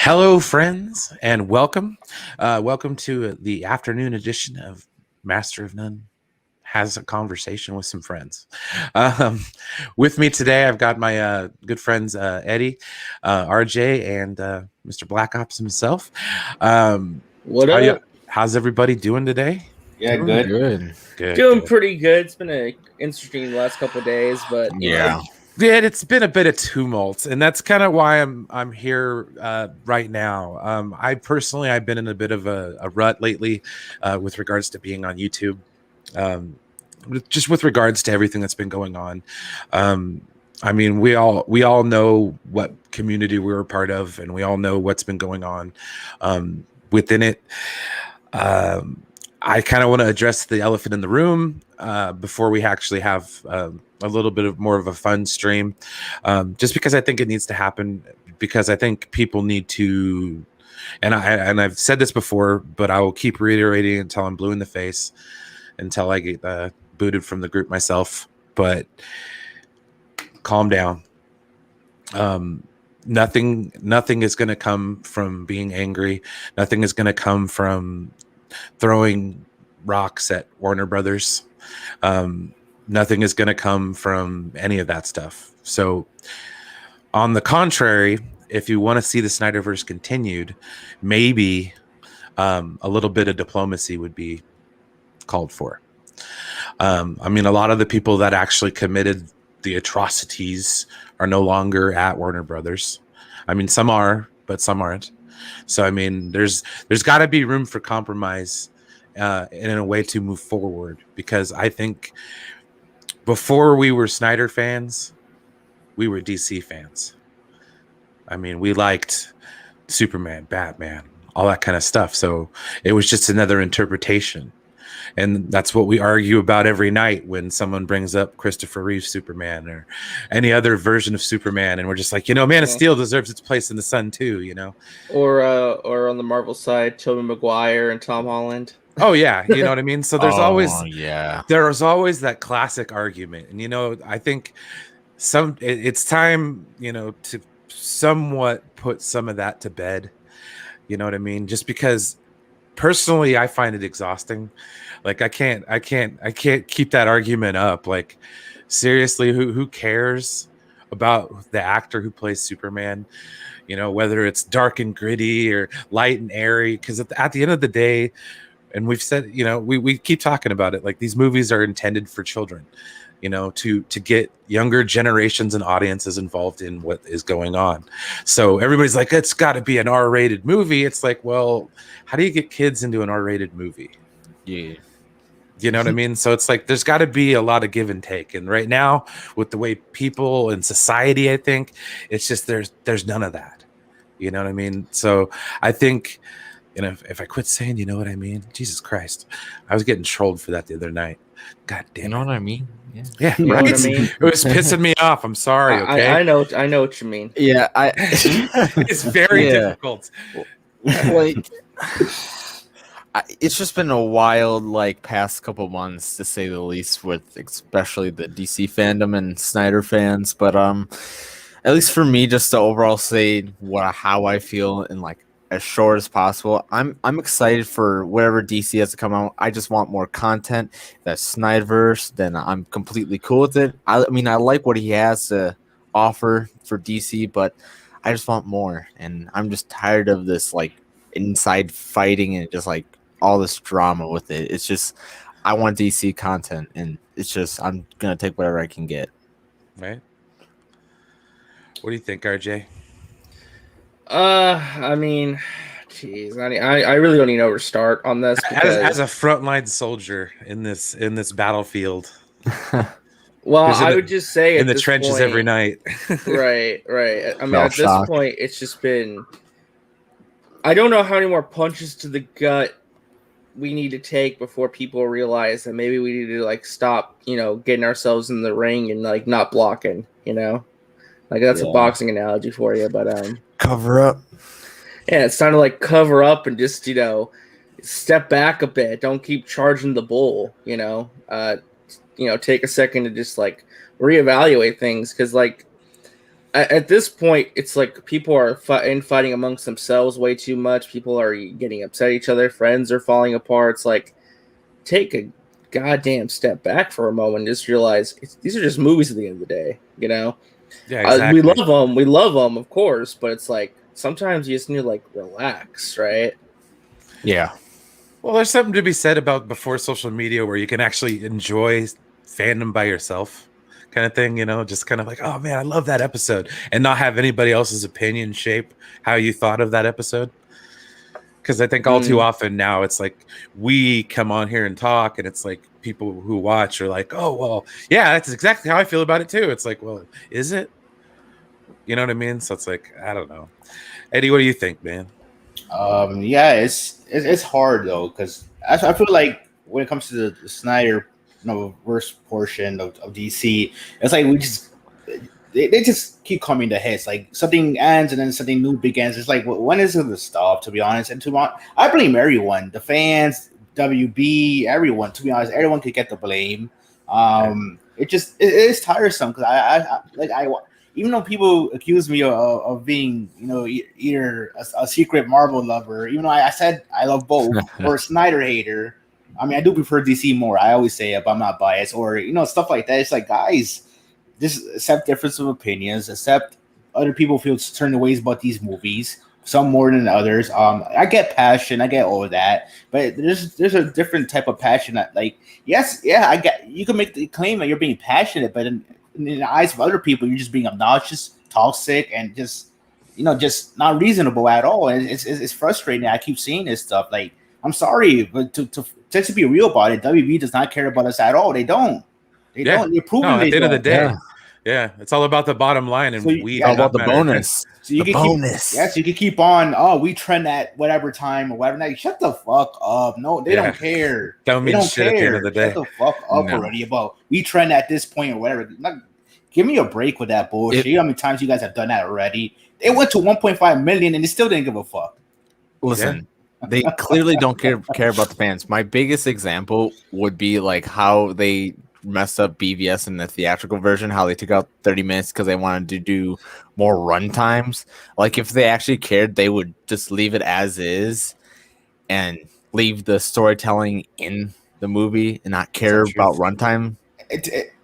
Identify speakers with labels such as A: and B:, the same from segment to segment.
A: Hello, friends, and welcome. Welcome to the afternoon edition of Master of None Has a Conversation with Some Friends. Um, with me today, I've got my good friends Eddie, RJ, and Mr. Black Ops himself.
B: What
A: How you?
B: up?
A: How's everybody doing today?
B: Yeah,
C: Doing
B: good.
C: good.
A: Good,
B: Doing
A: good.
B: pretty good. It's been a interesting last couple of days, but
C: Yeah.
A: Yeah, it's been a bit of tumult, and that's kind of why I'm here right now. I've been in a bit of a rut lately with regards to being on YouTube, um, just with regards to everything that's been going on. Um, I mean, we all know what community we're a part of, and we all know what's been going on within it. Um, I kind of want to address the elephant in the room before we actually have a little bit of more of a fun stream, just because I think it needs to happen. Because I think people need to, and I've said this before, but I will keep reiterating until I'm blue in the face, until I get booted from the group myself. But calm down. Nothing is going to come from being angry. Nothing is going to come from throwing rocks at Warner Brothers. Um, Nothing is going to come from any of that stuff. So, on the contrary, if you want to see the Snyderverse continued, maybe a little bit of diplomacy would be called for. I mean, a lot of the people that actually committed the atrocities are no longer at Warner Brothers. I mean, some are, but some aren't. So, I mean, there's got to be room for compromise in a way to move forward, because I think before we were Snyder fans, we were DC fans. I mean, we liked Superman, Batman, all that kind of stuff. So it was just another interpretation. And that's what we argue about every night when someone brings up Christopher Reeve Superman or any other version of Superman. And we're just like, Man of
B: yeah.
A: Steel deserves its place in the sun too.
B: Or on the Marvel side, Tobey Maguire and Tom Holland.
A: Oh yeah, you know what I mean? So
C: Oh, yeah.
A: there's always that classic argument. And I think it's time, to somewhat put some of that to bed. You know what I mean? Just because personally I find it exhausting. Like I can't keep that argument up. Like seriously, who cares about the actor who plays Superman? Whether it's dark and gritty or light and airy, because at the end of the day, and we've said, we keep talking about it, like these movies are intended for children, to get younger generations and audiences involved in what is going on. So everybody's like, it's got to be an R-rated movie. It's like, well, how do you get kids into an R-rated movie?
C: Yeah.
A: You know what I mean? So it's like there's got to be a lot of give and take. And right now, with the way people and society, I think it's just there's none of that. You know what I mean? So I think, if I quit saying, you know what I mean? Jesus Christ, I was getting trolled for that the other night. God damn it.
C: You know what I mean?
A: Yeah,
B: You know
A: right.
B: what I mean?
A: It was pissing me off. I'm sorry. Okay,
B: I know what you mean.
C: Yeah,
A: it's very difficult.
C: Like, it's just been a wild, past couple months, to say the least, with especially the DC fandom and Snyder fans. But at least for me, just to overall say how I feel in as short as possible, I'm excited for whatever DC has to come out. I just want more content. That's Snyderverse, then I'm completely cool with it. I mean, I like what he has to offer for DC, but I just want more. And I'm just tired of this inside fighting and just all this drama with it. It's just I want DC content, and it's just I'm gonna take whatever I can get.
A: Right. What do you think, RJ?
B: I mean, jeez, I really don't even know where to start on this
A: As a frontline soldier in this battlefield.
B: Well, I would just say
A: in the trenches
B: point,
A: every night.
B: right. I mean, at this point, it's just been. I don't know how many more punches to the gut we need to take before people realize that maybe we need to stop, getting ourselves in the ring and not blocking, that's a boxing analogy for you, but
C: cover up.
B: Yeah, it's time to cover up and just step back a bit. Don't keep charging the bull. Take a second to just reevaluate things, because at this point, it's like people are fighting amongst themselves way too much. People are getting upset at each other. Friends are falling apart. It's like, take a goddamn step back for a moment. Just realize these are just movies at the end of the day. You know,
A: Yeah, exactly.
B: we love them. We love them, of course. But it's like sometimes you just need to like relax, right?
C: Yeah.
A: Well, there's something to be said about before social media where you can actually enjoy fandom by yourself, kind of thing, you know, just kind of like, oh man, I love that episode, and not have anybody else's opinion shape how you thought of that episode. Because I think all too often now it's like we come on here and talk, and it's like people who watch are like, oh, well, yeah, that's exactly how I feel about it too. It's like, well, is it? You know what I mean? So it's like, I don't know. Eddie, what do you think, man?
D: Yeah, it's hard though, because I feel like when it comes to the Snyder, worst portion of DC, it's like they just keep coming to hits. Like something ends and then something new begins. It's like, when is it going to stop? To be honest, and I blame everyone, the fans, WB, everyone. To be honest, everyone could get the blame. It is tiresome because I even though people accuse me of being, either a secret Marvel lover, even though I said I love both, or a Snyder hater. I mean, I do prefer DC more. I always say it, but I'm not biased, or stuff like that. It's like, guys, just accept difference of opinions, accept other people feel certain ways about these movies, some more than others. I get passion, I get all of that, but there's a different type of passion that, like, yes, yeah, I get, you can make the claim that you're being passionate, but in the eyes of other people, you're just being obnoxious, toxic, and just just not reasonable at all. And it's frustrating. I keep seeing this stuff. Like, I'm sorry, but just to be real about it, WB does not care about us at all. They don't. They don't. They're proving
A: at the end of the day.
C: Yeah.
A: Yeah, it's all about the bottom line, and
C: it's all about the bonus.
D: So you
C: can bonus.
D: So you can keep on. Oh, we trend at whatever time or whatever. Now, shut the fuck up. No, they don't care.
A: Don't mean shit at the end of the day.
D: Shut the fuck up already about we trend at this point or whatever. Give me a break with that bullshit. You know how many times you guys have done that already? It went to 1.5 million and they still didn't give a fuck.
C: Listen, they clearly don't care about the fans. My biggest example would be like how they messed up BVS in the theatrical version, how they took out 30 minutes because they wanted to do more run times. Like, if they actually cared, they would just leave it as is and leave the storytelling in the movie and not care about runtime.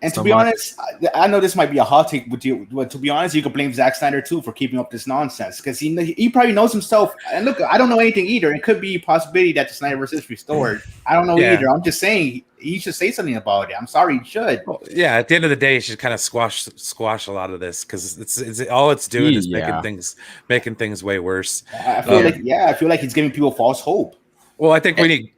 D: And to be honest, I know this might be a hot take with you, but to be honest, you could blame Zack Snyder too for keeping up this nonsense, because he probably knows himself. And look, I don't know anything either. It could be a possibility that the Snyderverse is restored. I don't know either. I'm just saying he should say something about it. I'm sorry, he should.
A: Well, yeah, at the end of the day, he should kind of squash a lot of this, because it's all it's doing is making things way worse.
D: I feel like he's giving people false hope.
A: Well, I think we need.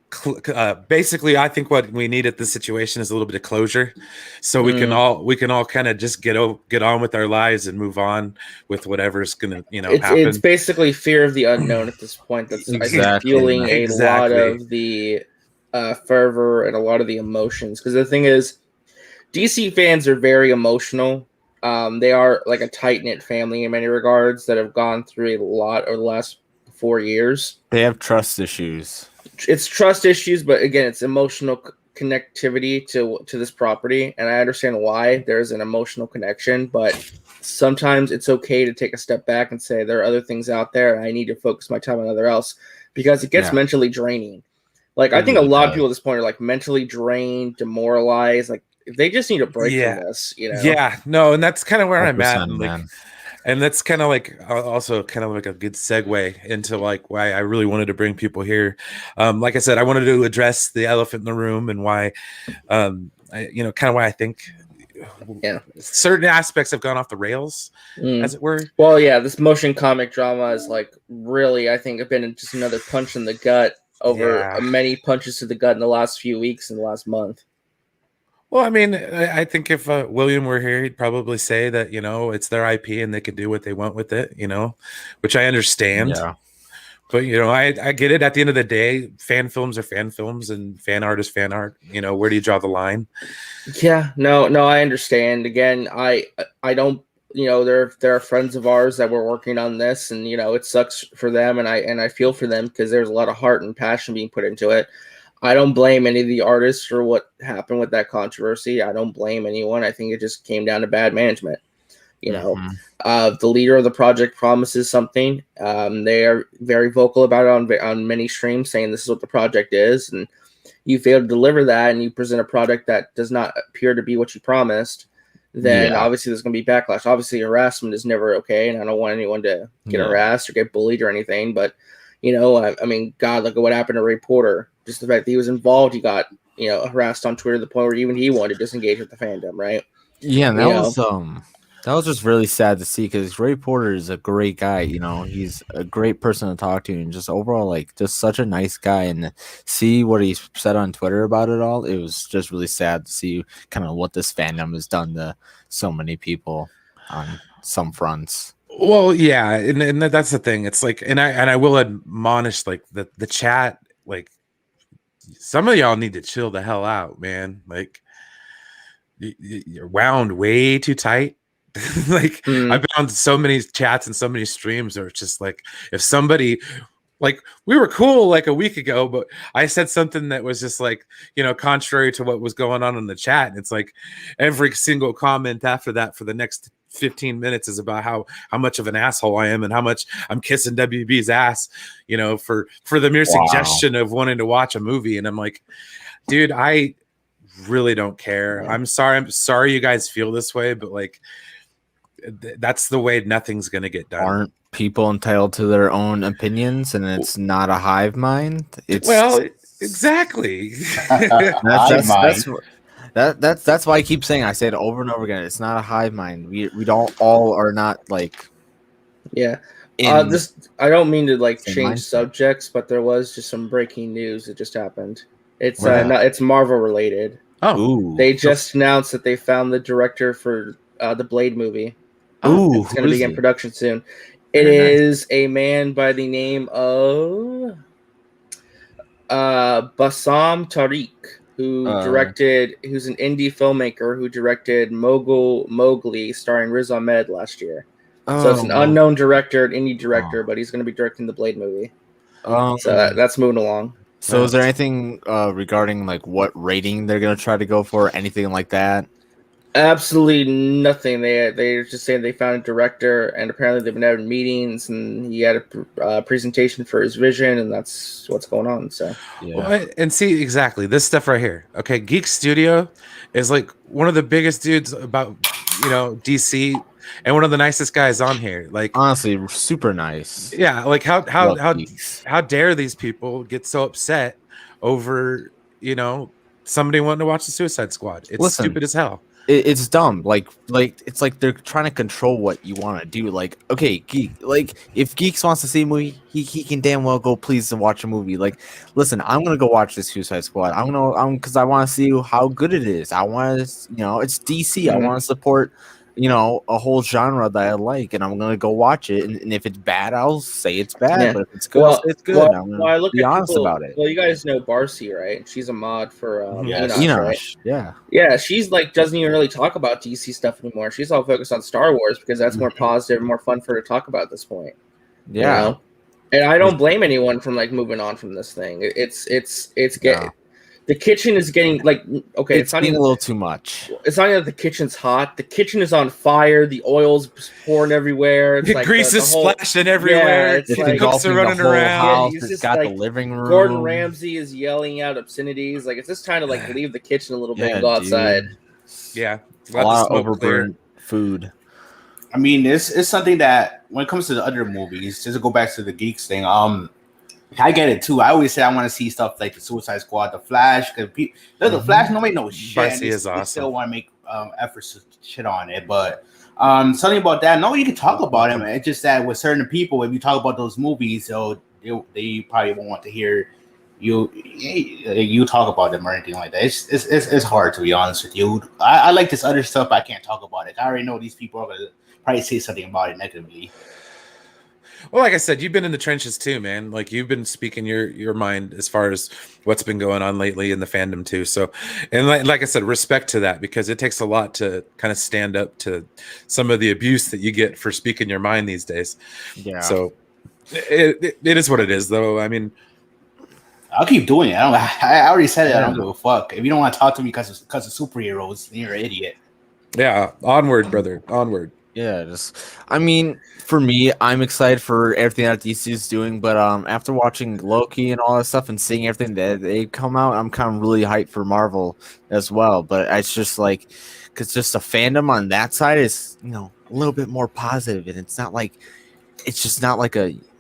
A: Basically, I think what we need at this situation is a little bit of closure, so we can all kind of just get on with our lives and move on with whatever's gonna happen.
B: It's basically fear of the unknown at this point. That's I think fueling a lot of the fervor and a lot of the emotions. Because the thing is, DC fans are very emotional. They are like a tight knit family in many regards that have gone through a lot over the last 4 years.
C: They have trust issues.
B: It's trust issues, but again, it's emotional connectivity to this property, and I understand why there's an emotional connection, but sometimes it's okay to take a step back and say there are other things out there and I need to focus my time on other else, because it gets mentally draining. Like, I think a lot of people at this point are like mentally drained, demoralized, like they just need a break from this,
A: Yeah, no, and that's kind of where I'm at. And that's kind of like also kind of like a good segue into like why I really wanted to bring people here. Like I said, I wanted to address the elephant in the room and why, kind of why I think certain aspects have gone off the rails, as it were.
B: Well, yeah, this motion comic drama is like really, I think, have been just another punch in the gut over many punches to the gut in the last few weeks and the last month.
A: Well, I mean, I think if William were here, he'd probably say that, it's their IP and they can do what they want with it, which I understand. Yeah. But, I get it. At the end of the day, fan films are fan films and fan art is fan art. Where do you draw the line?
B: Yeah, no, I understand. Again, I don't, there are friends of ours that were working on this, and, it sucks for them. And I feel for them because there's a lot of heart and passion being put into it. I don't blame any of the artists for what happened with that controversy. I don't blame anyone. I think it just came down to bad management. You know, the leader of the project promises something. They are very vocal about it on many streams, saying this is what the project is, and you fail to deliver that, and you present a product that does not appear to be what you promised. Then obviously there's going to be backlash. Obviously, harassment is never okay, and I don't want anyone to get harassed or get bullied or anything. But you know, I mean, God, look at what happened to Ray Porter. Just the fact that he was involved, he got harassed on Twitter to the point where even he wanted to disengage with the fandom, right?
C: Yeah, and that was just really sad to see because Ray Porter is a great guy. You know, he's a great person to talk to, and just overall, like, just such a nice guy. And see what he said on Twitter about it all. It was just really sad to see kind of what this fandom has done to so many people on some fronts.
A: Well, yeah, and that's the thing. It's like, and I will admonish like the chat, like some of y'all need to chill the hell out, man. Like you're wound way too tight. Like I've been on so many chats and so many streams where it's just like if somebody like we were cool like a week ago, but I said something that was just like, contrary to what was going on in the chat. And it's like every single comment after that for the next 15 minutes is about how much of an asshole I am and how much I'm kissing WB's ass, for the mere suggestion of wanting to watch a movie. And I'm like, dude, I really don't care. I'm sorry you guys feel this way, but like that's the way nothing's gonna get done.
C: Aren't people entitled to their own opinions, and it's not a hive mind?
A: Exactly.
C: That's why I keep saying, I say it over and over again. It's not a hive mind. We don't all are not like.
B: Yeah. I don't mean to like change subjects, but there was just some breaking news that just happened. It's it's Marvel related.
A: Oh,
B: they just announced that they found the director for the Blade movie. It's going to begin production soon. It is a man by the name of Bassam Tariq, who's an indie filmmaker who directed Mowgli starring Riz Ahmed last year. So it's an unknown director, an indie director, but he's going to be directing the Blade movie. So that's moving along.
C: So is there anything regarding like what rating they're going to try to go for? Anything like that?
B: Absolutely nothing. They're just saying they found a director, and apparently they've been having meetings, and he had a presentation for his vision, and that's what's going on. So,
A: well, and see exactly this stuff right here. Okay, Geek Studio is like one of the biggest dudes about DC, and one of the nicest guys on here. Like
C: honestly, super nice.
A: Yeah, like how dare these people get so upset over somebody wanting to watch the Suicide Squad? It's stupid as hell.
C: It's dumb. Like it's like they're trying to control what you want to do. Like, okay, Geek. Like, if Geeks wants to see a movie, he can damn well go please to watch a movie. Like, listen, I'm gonna go watch this Suicide Squad. Because I want to see how good it is. I want to, it's DC. I want to support, a whole genre that I like, and I'm gonna go watch it. And if it's bad, I'll say it's bad. Yeah. But if it's good, I'll say it's good. I'm gonna be honest about it.
B: Well, you guys know Barcy, right? She's a mod for
C: Enosh,
B: right? Yeah. She's like doesn't even really talk about DC stuff anymore. She's all focused on Star Wars because that's more positive and more fun for her to talk about at this point.
C: Yeah,
B: and I don't blame anyone from like moving on from this thing. It's getting. The kitchen is getting like
C: it's not even a little too much.
B: It's not even that the kitchen's hot. The kitchen is on fire. The oil's pouring everywhere. It's like
A: grease is splashing everywhere.
B: It's
A: like cooks are running around.
C: It's got the living room.
B: Gordon Ramsay is yelling out obscenities. Like it's just trying to like leave the kitchen a little bit and go outside.
A: Yeah,
C: a lot of overburnt food.
D: I mean, it's something that when it comes to the other movies, just to go back to the Geeks thing, I get it too. I always say I want to see stuff like the Suicide Squad, the Flash, because the Flash, nobody knows shit.
A: Barcy is awesome.
D: They still want to make efforts to shit on it, but something about that. No, you can talk about it. Man. It's just that with certain people, if you talk about those movies, so they probably won't want to hear you talk about them or anything like that. It's hard, to be honest with you. I like this other stuff, but I can't talk about it. I already know these people are gonna probably say something about it negatively.
A: Well, like I said, you've been in the trenches too, man. Like you've been speaking your mind as far as what's been going on lately in the fandom too. So, and like I said, respect to that, because it takes a lot to kind of stand up to some of the abuse that you get for speaking your mind these days.
C: Yeah.
A: So it is what it is, though. I mean,
D: I'll keep doing it. I already said it. I don't give a fuck. If you don't want to talk to me because of superheroes, then you're an idiot.
A: Yeah. Onward, brother. Onward.
C: Yeah, I mean, for me, I'm excited for everything that DC is doing, but after watching Loki and all that stuff and seeing everything that they come out, I'm kind of really hyped for Marvel as well. But it's just like, because just the fandom on that side is, a little bit more positive, and it's just not like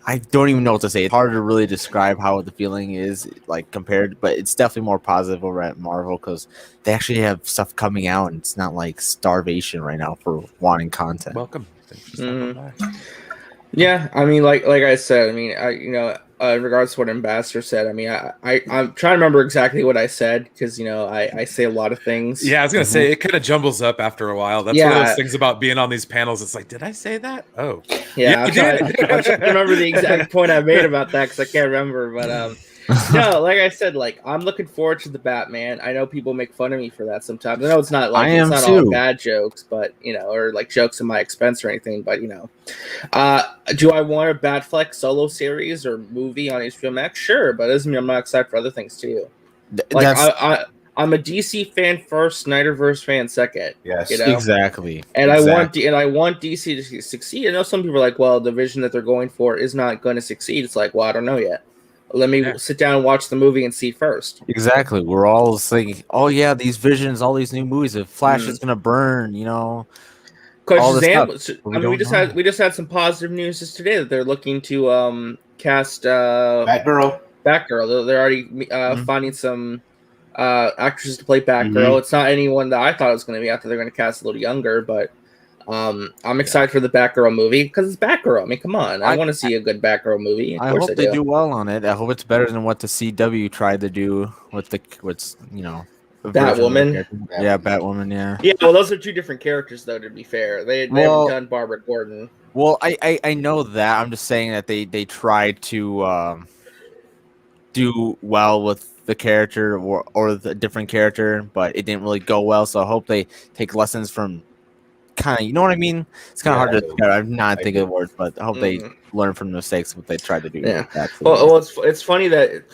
C: I don't even know what to say. It's hard to really describe how the feeling is like compared, but it's definitely more positive over at Marvel because they actually have stuff coming out, and it's not like starvation right now for wanting content.
A: Welcome. Thanks for stopping by.
B: Yeah, I mean, like I said, I mean, in regards to what Ambassador said, I mean, I'm trying to remember exactly what I said because I say a lot of things.
A: Yeah, I was gonna say it kind of jumbles up after a while. That's one of those things about being on these panels. It's like, did I say that? Oh,
B: yeah, I'm trying to remember the exact point I made about that because I can't remember. But no, like I said, like I'm looking forward to the Batman. I know people make fun of me for that sometimes. I know it's not like it's not all bad jokes, but or like jokes at my expense or anything. But do I want a Batfleck solo series or movie on HBO Max? Sure, but it doesn't mean I'm not excited for other things too. Like I'm a DC fan first, Snyderverse fan second.
D: Yes,
C: exactly.
B: And I want DC to succeed. I know some people are like, well, the vision that they're going for is not going to succeed. It's like, well, I don't know yet. Let me sit down and watch the movie and see first.
C: Exactly. We're all thinking, oh yeah, these visions, all these new movies, if Flash is gonna burn,
B: Because I mean, we just had some positive news just today that they're looking to cast
D: Batgirl.
B: They're already finding some actresses to play Batgirl. It's not anyone that I thought it was going to be. After they're going to cast a little younger, but I'm excited for the Batgirl movie because it's Batgirl. I mean, come on, I want to see a good Batgirl movie.
C: I hope they do well on it. I hope it's better than what the CW tried to do with
B: Batwoman.
C: Yeah, Batwoman. Yeah.
B: Yeah. Well, those are two different characters, though. To be fair, they haven't done Barbara Gordon.
C: Well, I know that. I'm just saying that they tried to do well with the character or the different character, but it didn't really go well. So I hope they take lessons from kind of, you know what I mean? It's kind of hard to. I'm not thinking of words, but I hope they learn from the mistakes what they tried to do.
B: Yeah. Well, it's funny that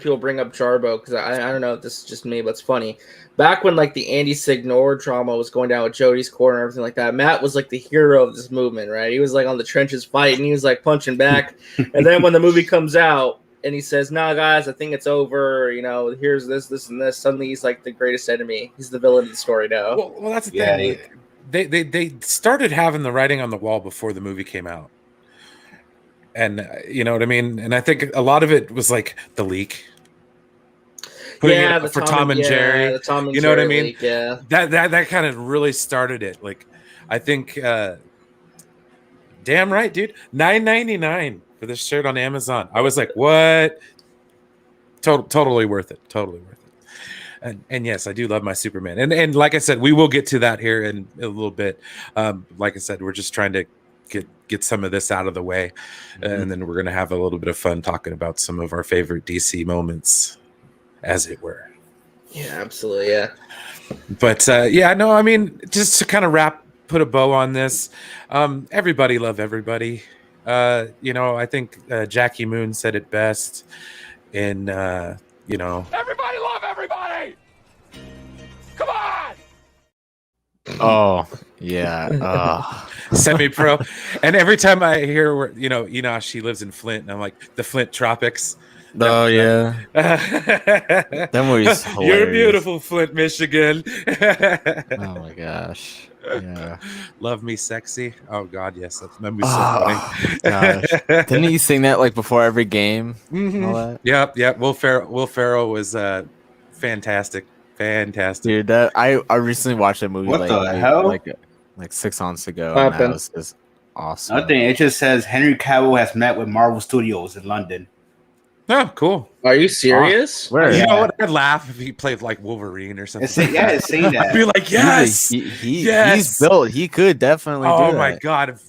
B: people bring up Jarbo because I don't know if this is just me, but it's funny. Back when like the Andy Signor drama was going down with Jody's Corner and everything like that, Matt was like the hero of this movement, right? He was like on the trenches fighting, he was like punching back, and then when the movie comes out and he says, "Nah, guys, I think it's over. Here's this, and this." Suddenly, he's like the greatest enemy. He's the villain of the story now.
A: Well, that's the thing. They started having the writing on the wall before the movie came out, and you know what I mean. And I think a lot of it was like the leak. For Tom and Jerry.
B: The Tom and
A: you know
B: Jerry
A: what I mean?
B: Leak, yeah.
A: That kind of really started it. Like, I think, damn right, dude. $9.99 for this shirt on Amazon. I was like, what? Totally worth it. Totally worth it. And yes, I do love my Superman. And like I said, we will get to that here in a little bit. Like I said, we're just trying to get some of this out of the way, and then we're gonna have a little bit of fun talking about some of our favorite DC moments, as it were.
B: Yeah, absolutely. Yeah.
A: But I mean, just to kind of put a bow on this, everybody love everybody. I think Jackie Moon said it best in
E: everybody love everybody. Come on.
C: Oh yeah.
A: Semi-pro. And every time I hear where she lives in Flint, and I'm like, the Flint Tropics.
C: Oh yeah. That movie's hilarious.
A: You're beautiful, Flint, Michigan.
C: Oh my gosh. Yeah.
A: Love me sexy. Oh god, yes. That movie's so funny.
C: Gosh. Didn't he sing that like before every game?
A: Mm-hmm. All that? Yep. Will Ferrell was fantastic.
C: Dude, that I recently watched that movie.
D: What the hell?
C: Like 6 months ago. And that was just awesome.
D: Nothing. It just says Henry Cavill has met with Marvel Studios in London.
A: Oh, cool.
B: Are you serious?
C: Where?
A: You know what? I'd laugh if he played like Wolverine or something.
D: It's saying that.
A: I'd be like, yes.
C: He's built. He could definitely.
A: Oh
C: do
A: my
C: that.
A: god. If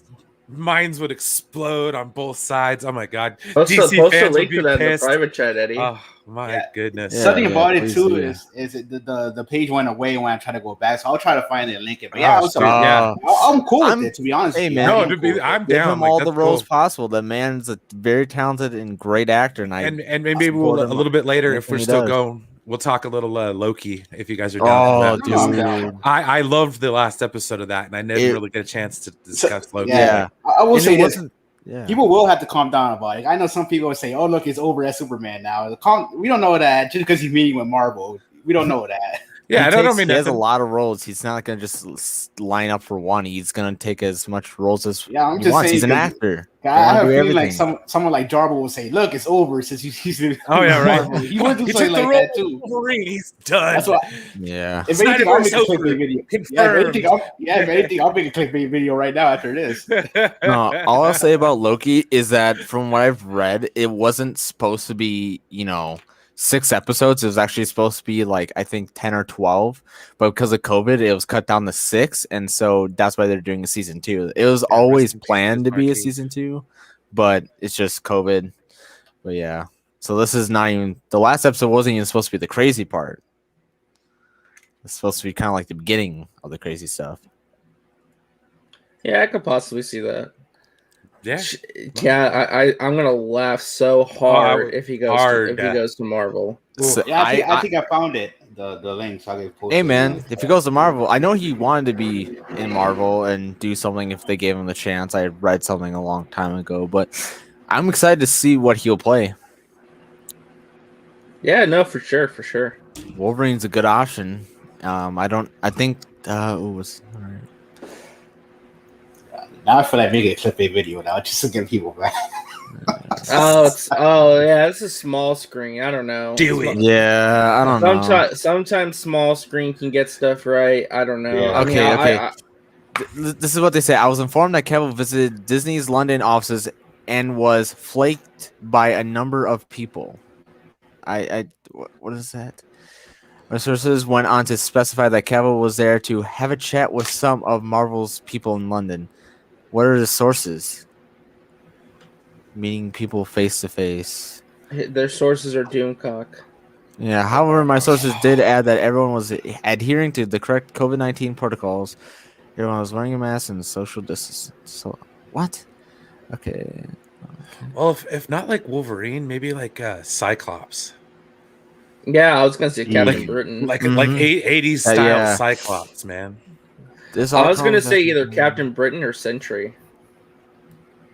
A: minds would explode on both sides. Oh my god.
B: Post
A: DC
B: a
A: fans
B: link
A: would be
B: to that in the
A: pissed.
B: private chat, Eddie.
A: Oh my goodness.
C: Yeah,
D: Something about it too
C: do.
D: is the page went away when I tried to go back, so I'll try to find it and link it. But I'm cool with it, to be honest.
C: Hey
D: man,
C: no,
A: I'm
C: give
A: down.
C: him all the roles
A: cool.
C: possible. The man's a very talented and great actor, and
A: maybe we'll a little bit later if we're still going we'll talk a little Loki if you guys are down
C: Oh,
A: for that.
C: dude.
A: I loved the last episode of that, and I didn't really get a chance to discuss Loki.
C: Yeah,
D: I will say this.
C: Yeah.
D: People will have to calm down about it. I know some people will say, "Oh, look, it's over at Superman now." We don't know that just because he's meeting with Marvel. We don't know that.
A: Yeah,
C: he has a lot of roles. He's not going to just line up for one. He's going to take as much roles as he wants. Saying, he's an actor.
D: I have a feeling like someone like Jarbo will say, "Look, it's over since he's in
A: Marvel."
D: He would do something like that too.
A: Wolverine, he's done.
D: That's what.
C: Yeah.
D: If anything, I'll make a clickbait video. If anything, I'll make a clickbait video right now after this.
C: No, all I'll say about Loki is that from what I've read, it wasn't supposed to be, 6 episodes. It was actually supposed to be like, I think 10 or 12, but because of COVID, it was cut down to 6. And so that's why they're doing a season 2. It was always planned to be a season 2, but it's just COVID. But yeah, so this is not even, the last episode wasn't even supposed to be the crazy part. It's supposed to be kind of like the beginning of the crazy stuff.
B: Yeah, I could possibly see that.
A: Yeah,
B: I'm gonna laugh so hard if he goes to Marvel.
D: So I think I found it. The link. So I
C: hey man, if he goes to Marvel, I know he wanted to be in Marvel and do something if they gave him the chance. I read something a long time ago, but I'm excited to see what he'll play.
B: Yeah, no, for sure.
C: Wolverine's a good option. I think it was. All right.
D: Now I feel like making a clickbait video now just to get people back.
B: It's a small screen. I don't know.
C: Yeah, I don't know.
B: Sometimes small screen can get stuff right. I don't know.
C: Yeah. Okay. This is what they say. I was informed that Cavill visited Disney's London offices and was flaked by a number of people. What is that? My sources went on to specify that Cavill was there to have a chat with some of Marvel's people in London. What are the sources? Meeting people face to face.
B: Their sources are Doomcock.
C: Yeah, however, my sources did add that everyone was adhering to the correct COVID-19 protocols. Everyone was wearing a mask and social distance. So, what? Okay.
A: Well, if not like Wolverine, maybe like Cyclops.
B: Yeah, I was gonna say Captain Britain,
A: like 80s style Cyclops, man.
B: I was gonna say either Captain Britain or Sentry.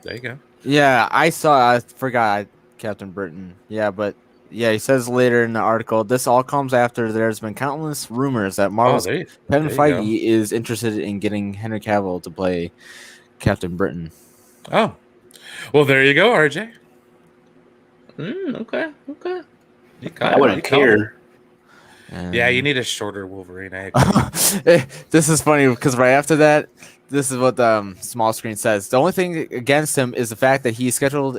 A: There you go.
C: Yeah, I forgot Captain Britain. Yeah, but he says later in the article, this all comes after there's been countless rumors that Marvel's Kevin Feige is interested in getting Henry Cavill to play Captain Britain.
A: Oh, well, there you go, RJ.
B: Okay.
D: I wouldn't care.
A: Yeah, you need a shorter Wolverine. I agree.
C: This is funny because right after that, this is what the small screen says. The only thing against him is the fact that his schedule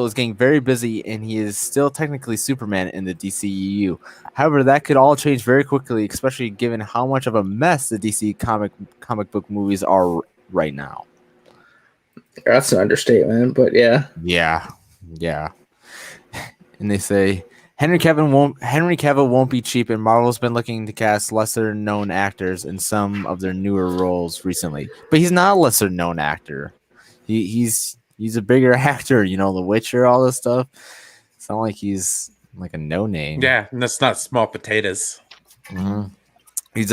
C: is getting very busy and he is still technically Superman in the DCEU. However, that could all change very quickly, especially given how much of a mess the DC comic book movies are right now.
B: That's an understatement, but yeah.
C: Yeah. And they say Henry Cavill won't be cheap, and Marvel's been looking to cast lesser-known actors in some of their newer roles recently. But he's not a lesser-known actor. He's a bigger actor. The Witcher, all this stuff. It's not like he's like a no-name.
A: Yeah, and that's not small potatoes.
C: Mm-hmm. He's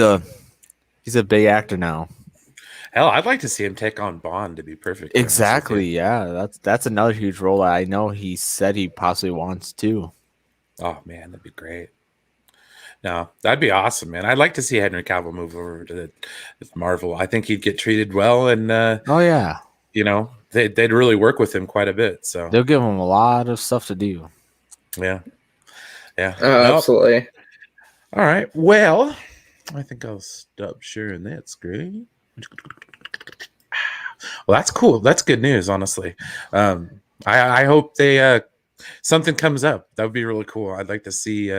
C: a big actor now.
A: Hell, I'd like to see him take on Bond, to be perfect.
C: Exactly. Yeah, that's another huge role. I know he said he possibly wants to.
A: Oh man, that'd be great. No, that'd be awesome, man. I'd like to see Henry Cavill move over to Marvel. I think he'd get treated well, and they'd really work with him quite a bit. So
C: they'll give him a lot of stuff to do.
A: Yeah.
B: Absolutely.
A: All right. Well, I think I'll stop sharing that screen. Well, that's cool. That's good news, honestly. I hope they something comes up. That would be really cool. I'd like to see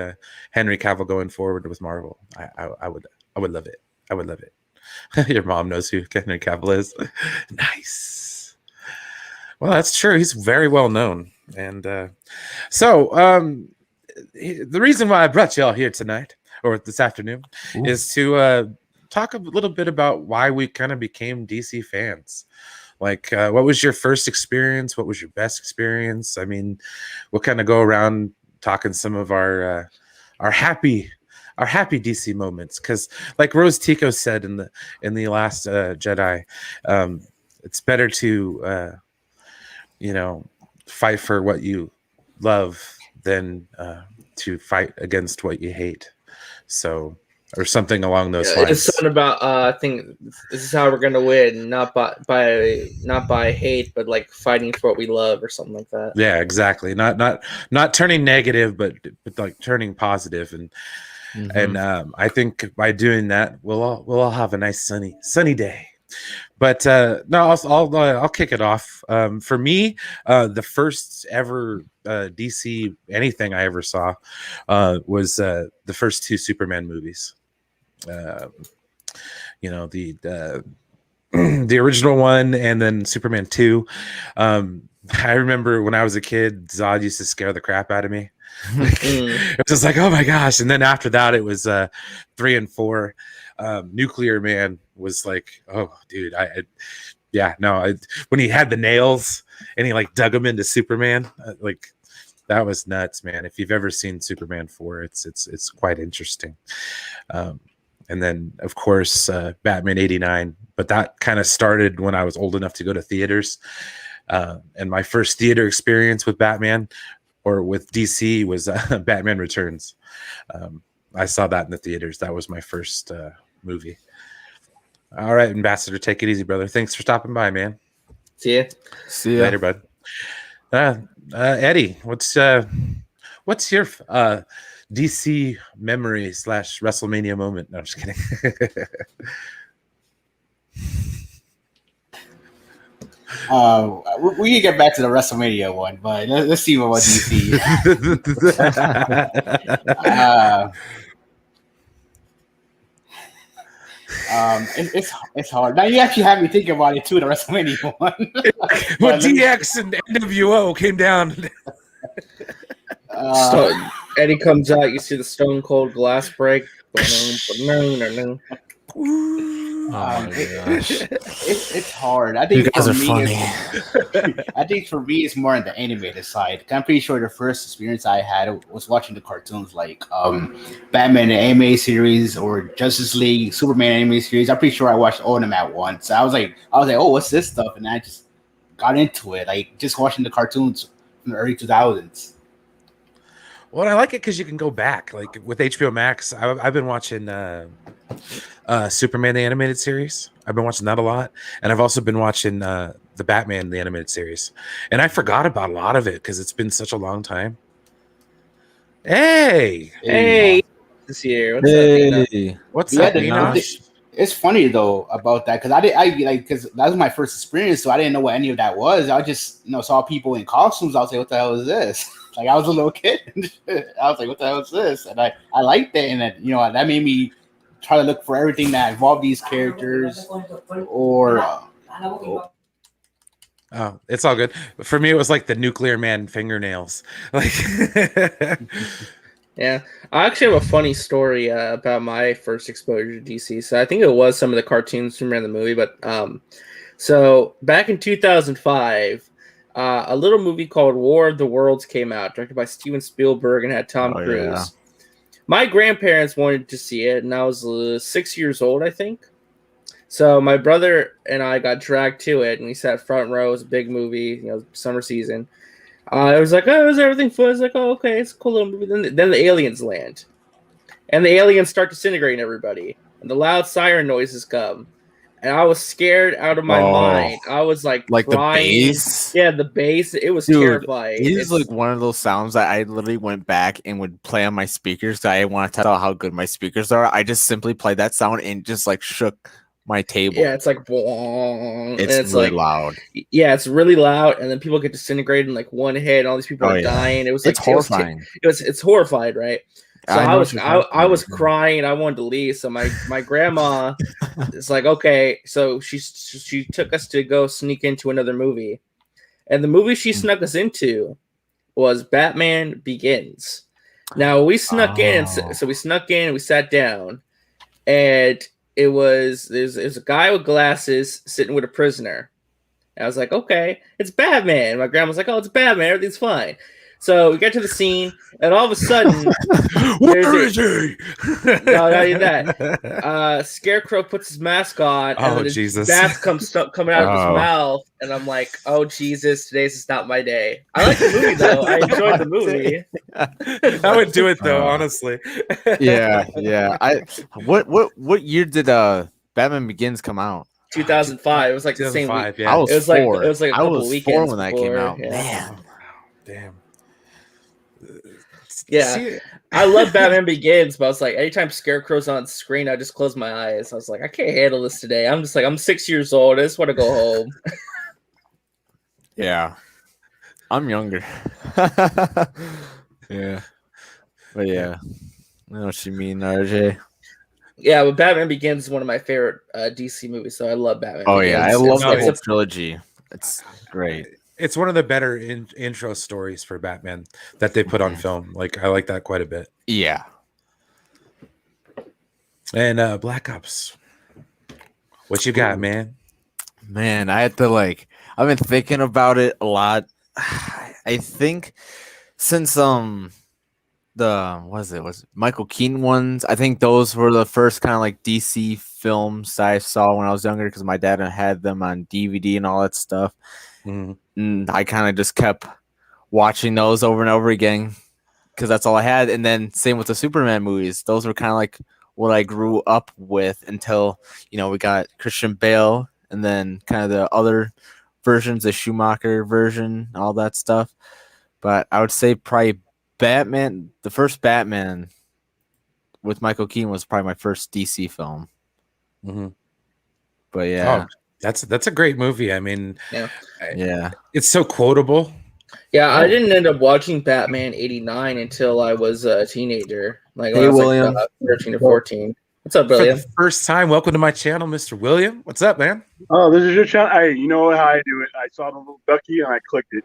A: Henry Cavill going forward with Marvel. I would love it. I would love it. Your mom knows who Henry Cavill is. Nice. Well, that's true. He's very well known. And so the reason why I brought you all here tonight or this afternoon is to talk a little bit about why we kind of became DC fans. Like, what was your first experience? What was your best experience? I mean, we'll kind of go around talking some of our happy DC moments, because like Rose Tico said in the last Jedi, it's better to fight for what you love than to fight against what you hate. So, or something along those lines.
B: It's something about I think this is how we're gonna win, not by hate, but like fighting for what we love or something like that.
A: Yeah, exactly. Not turning negative, but like turning positive, and I think by doing that, we'll all have a nice sunny day. But no, I'll kick it off. For me, the first ever DC anything I ever saw was the first two Superman movies. The the original one, and then Superman 2. I remember when I was a kid, Zod used to scare the crap out of me. It was just like, oh my gosh. And then after that, it was 3 and 4. Nuclear Man was like, oh dude, when he had the nails and he like dug them into Superman, like that was nuts, man. If you've ever seen Superman 4, it's quite interesting. And then of course Batman 89, but that kind of started when I was old enough to go to theaters. And my first theater experience with Batman or with DC was Batman Returns. I saw that in the theaters. That was my first movie. All right, Ambassador, take it easy, brother. Thanks for stopping by, man.
B: See ya.
C: See ya.
A: Later, bud. Eddie, what's your DC memory / WrestleMania moment? No, I'm just kidding.
D: We can get back to the WrestleMania one, but let's see what DC. It's hard. Now you actually have me thinking about it too. The WrestleMania one.
A: When DX and NWO came down.
B: Eddie comes out. You see the Stone Cold glass break.
C: Oh my gosh.
D: It's hard. I think
C: you guys are funny.
D: I think for me, it's more on the animated side. I'm pretty sure the first experience I had was watching the cartoons like Batman the anime series or Justice League, Superman anime series. I'm pretty sure I watched all of them at once. I was like, oh, what's this stuff? And I just got into it, like just watching the cartoons from the early 2000s.
A: Well, I like it because you can go back. Like with HBO Max, I've been watching Superman the animated series. I've been watching that a lot, and I've also been watching the Batman the animated series. And I forgot about a lot of it because it's been such a long time. Hey,
B: this year.
A: What's up, Enosh?
D: It's funny though about that because because that was my first experience, so I didn't know what any of that was. I just saw people in costumes. I was like, what the hell is this? Like I was a little kid. I was like, what the hell is this? And I liked it, and that made me try to look for everything that involved these characters. Oh,
A: it's all good. For me, it was like the Nuclear Man fingernails. Like,
B: yeah, I actually have a funny story about my first exposure to DC. So I think it was some of the cartoons from the movie, but so back in 2005. A little movie called War of the Worlds came out, directed by Steven Spielberg and had Tom Cruise. Yeah. My grandparents wanted to see it, and I was 6 years old, I think. So my brother and I got dragged to it, and we sat front row. It was a big movie, summer season. I was like, oh, is everything fun? I was like, oh, okay, it's a cool little movie. Then the aliens land, and the aliens start disintegrating everybody, and the loud siren noises come. And I was scared out of my mind. I was like crying.
C: The bass?
B: Yeah, the bass. It was terrifying.
C: It is like one of those sounds that I literally went back and would play on my speakers because I want to test out how good my speakers are. I just simply played that sound and just like shook my table.
B: Yeah, it's like
C: it's really loud.
B: Yeah, it's really loud, and then people get disintegrated in like one hit, and all these people are dying. It was like
C: horrifying.
B: It's horrified, right? So I was crying. I wanted to leave. So my grandma is like, okay. So she took us to go sneak into another movie, and the movie she snuck us into was Batman Begins. Now we snuck in, so we snuck in and we sat down, and there's a guy with glasses sitting with a prisoner. And I was like, okay, it's Batman. My grandma's like, oh, it's Batman. Everything's fine. So we get to the scene, and all of a sudden,
A: where is he?
B: No, not even that. Scarecrow puts his mask on, and then his bats coming out of his mouth, and I'm like, "Oh Jesus, today's is not my day." I like the movie though. I enjoyed the movie.
A: I would do it though, honestly.
C: Yeah. What year did Batman Begins come out?
B: 2005. It was like the same week.
C: Yeah. I was 4.
B: It was like a couple weekends
C: when that came out. Man,
A: damn.
B: Yeah. See, I love Batman Begins, but I was like, anytime Scarecrow's on screen, I just close my eyes. I was like, I can't handle this today. I'm just like, I'm 6 years old. I just want to go home.
C: Yeah. I'm younger. Yeah. But yeah. I know what you mean, RJ.
B: Yeah, but Batman Begins is one of my favorite DC movies, so I love Batman Begins.
C: Yeah, I love the whole trilogy. It's great.
A: It's one of the better intro stories for Batman that they put on film. Like, I like that quite a bit.
C: Yeah.
A: And Black Ops. What you got, man?
C: Man, I had to I've been thinking about it a lot. I think since was it Michael Keaton ones, I think those were the first kind of DC films I saw when I was younger because my dad had them on DVD and all that stuff. And I kind of just kept watching those over and over again because that's all I had. And then same with the Superman movies. Those were kind of what I grew up with until, we got Christian Bale and then kind of the other versions, the Schumacher version, all that stuff. But I would say probably Batman, the first Batman with Michael Keaton was probably my first DC film. But yeah.
A: Oh, that's a great movie. I mean,
B: yeah,
A: it's so quotable.
B: Yeah, I didn't end up watching Batman '89 until I was a teenager, like
C: hey, William.
B: 13 or 14. What's up, William?
A: For the first time, welcome to my channel, Mr. William. What's up, man?
F: Oh, this is your channel. Hey, you know how I do it. I saw the little ducky and I clicked it.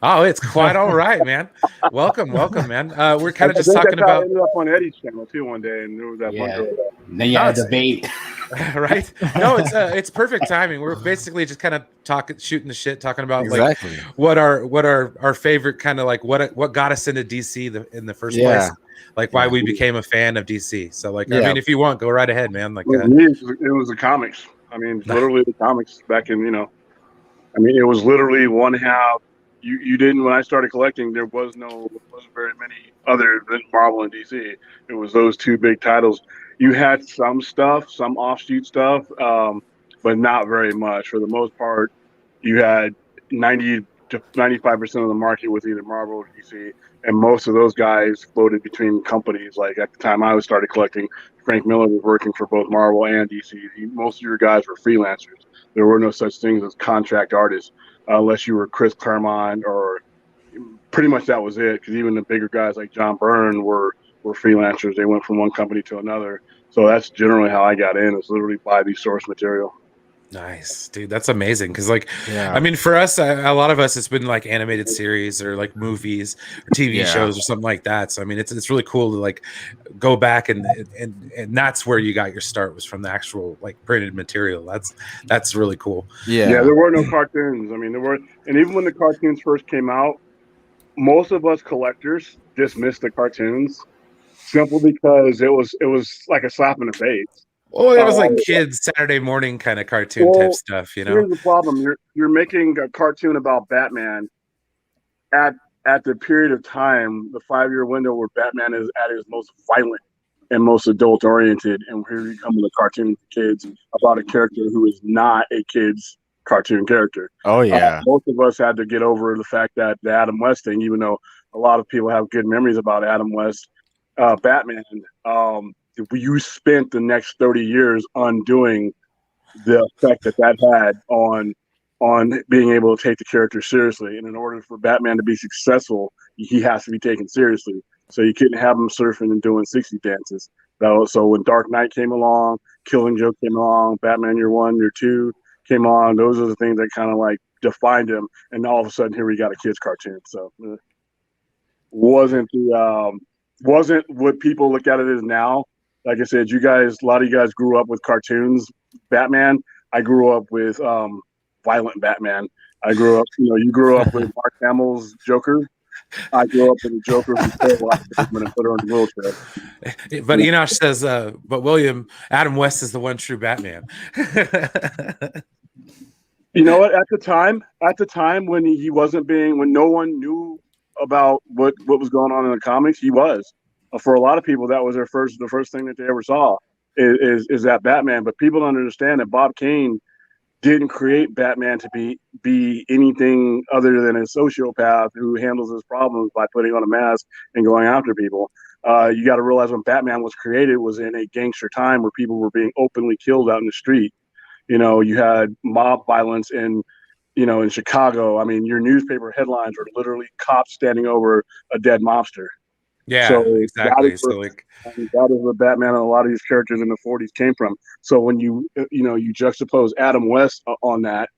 A: Oh, it's quite all right, man. Welcome, man. We're kind of just talking about.
F: I ended up on Eddie's channel too one day, and there was that one girl.
D: Then you had a debate,
A: right? No, it's perfect timing. We're basically just kind of shooting the shit, talking about what our favorite kind of what got us into DC in the first place, why we became a fan of DC. So I mean, if you want, go right ahead, man.
F: It was the comics. I mean, literally the comics back in I mean, it was literally one half. You didn't, when I started collecting, there wasn't very many other than Marvel and DC. It was those two big titles. You had some stuff, some offshoot stuff, but not very much. For the most part, you had 90 to 95% of the market was either Marvel or DC, and most of those guys floated between companies. Like at the time I started collecting, Frank Miller was working for both Marvel and DC. Most of your guys were freelancers. There were no such things as contract artists. Unless you were Chris Claremont, or pretty much that was it. Because even the bigger guys like John Byrne were freelancers. They went from one company to another. So that's generally how I got in. Is literally buy the source material.
A: Nice, dude. That's amazing. Because I mean, for us, a lot of us, it's been animated series or movies or TV shows or something like that. So I mean, it's really cool to go back and that's where you got your start, was from the actual printed material. That's really cool.
F: Yeah, there were no cartoons. I mean, and even when the cartoons first came out, most of us collectors dismissed the cartoons simply because it was like a slap in the face.
A: Oh, it was kids Saturday morning kind of cartoon type stuff,
F: Here's the problem: you're making a cartoon about Batman at the period of time, the 5-year window where Batman is at his most violent and most adult oriented, and here you come with a cartoon for kids about a character who is not a kid's cartoon character.
C: Oh yeah,
F: most of us had to get over the fact that the Adam West thing, even though a lot of people have good memories about Adam West, Batman. You spent the next 30 years undoing the effect that had on being able to take the character seriously. And in order for Batman to be successful, he has to be taken seriously. So you couldn't have him surfing and doing 60 dances. So when Dark Knight came along, Killing Joke came along, Batman Year 1, Year 2 came on, those are the things that kind of defined him. And all of a sudden, here we got a kid's cartoon. So wasn't what people look at it as now. Like I said, a lot of you guys grew up with cartoons, Batman. I grew up with violent Batman. I grew up, you grew up with Mark Hamill's Joker. I grew up in the Joker who paralyzed the woman and put her in a wheelchair.
A: But Enosh says, but William, Adam West is the one true Batman.
F: You know what? At the time when he wasn't when no one knew about what was going on in the comics, he was. For a lot of people, that was the first thing that they ever saw is that Batman. But people don't understand that Bob Kane didn't create Batman to be anything other than a sociopath who handles his problems by putting on a mask and going after people. You got to realize when Batman was created was in a gangster time where people were being openly killed out in the street. You know, you had mob violence in Chicago. I mean, your newspaper headlines are literally cops standing over a dead mobster.
A: Yeah,
F: so
A: exactly.
F: That is where Batman and a lot of these characters in the 40s came from. So when you juxtapose Adam West on that,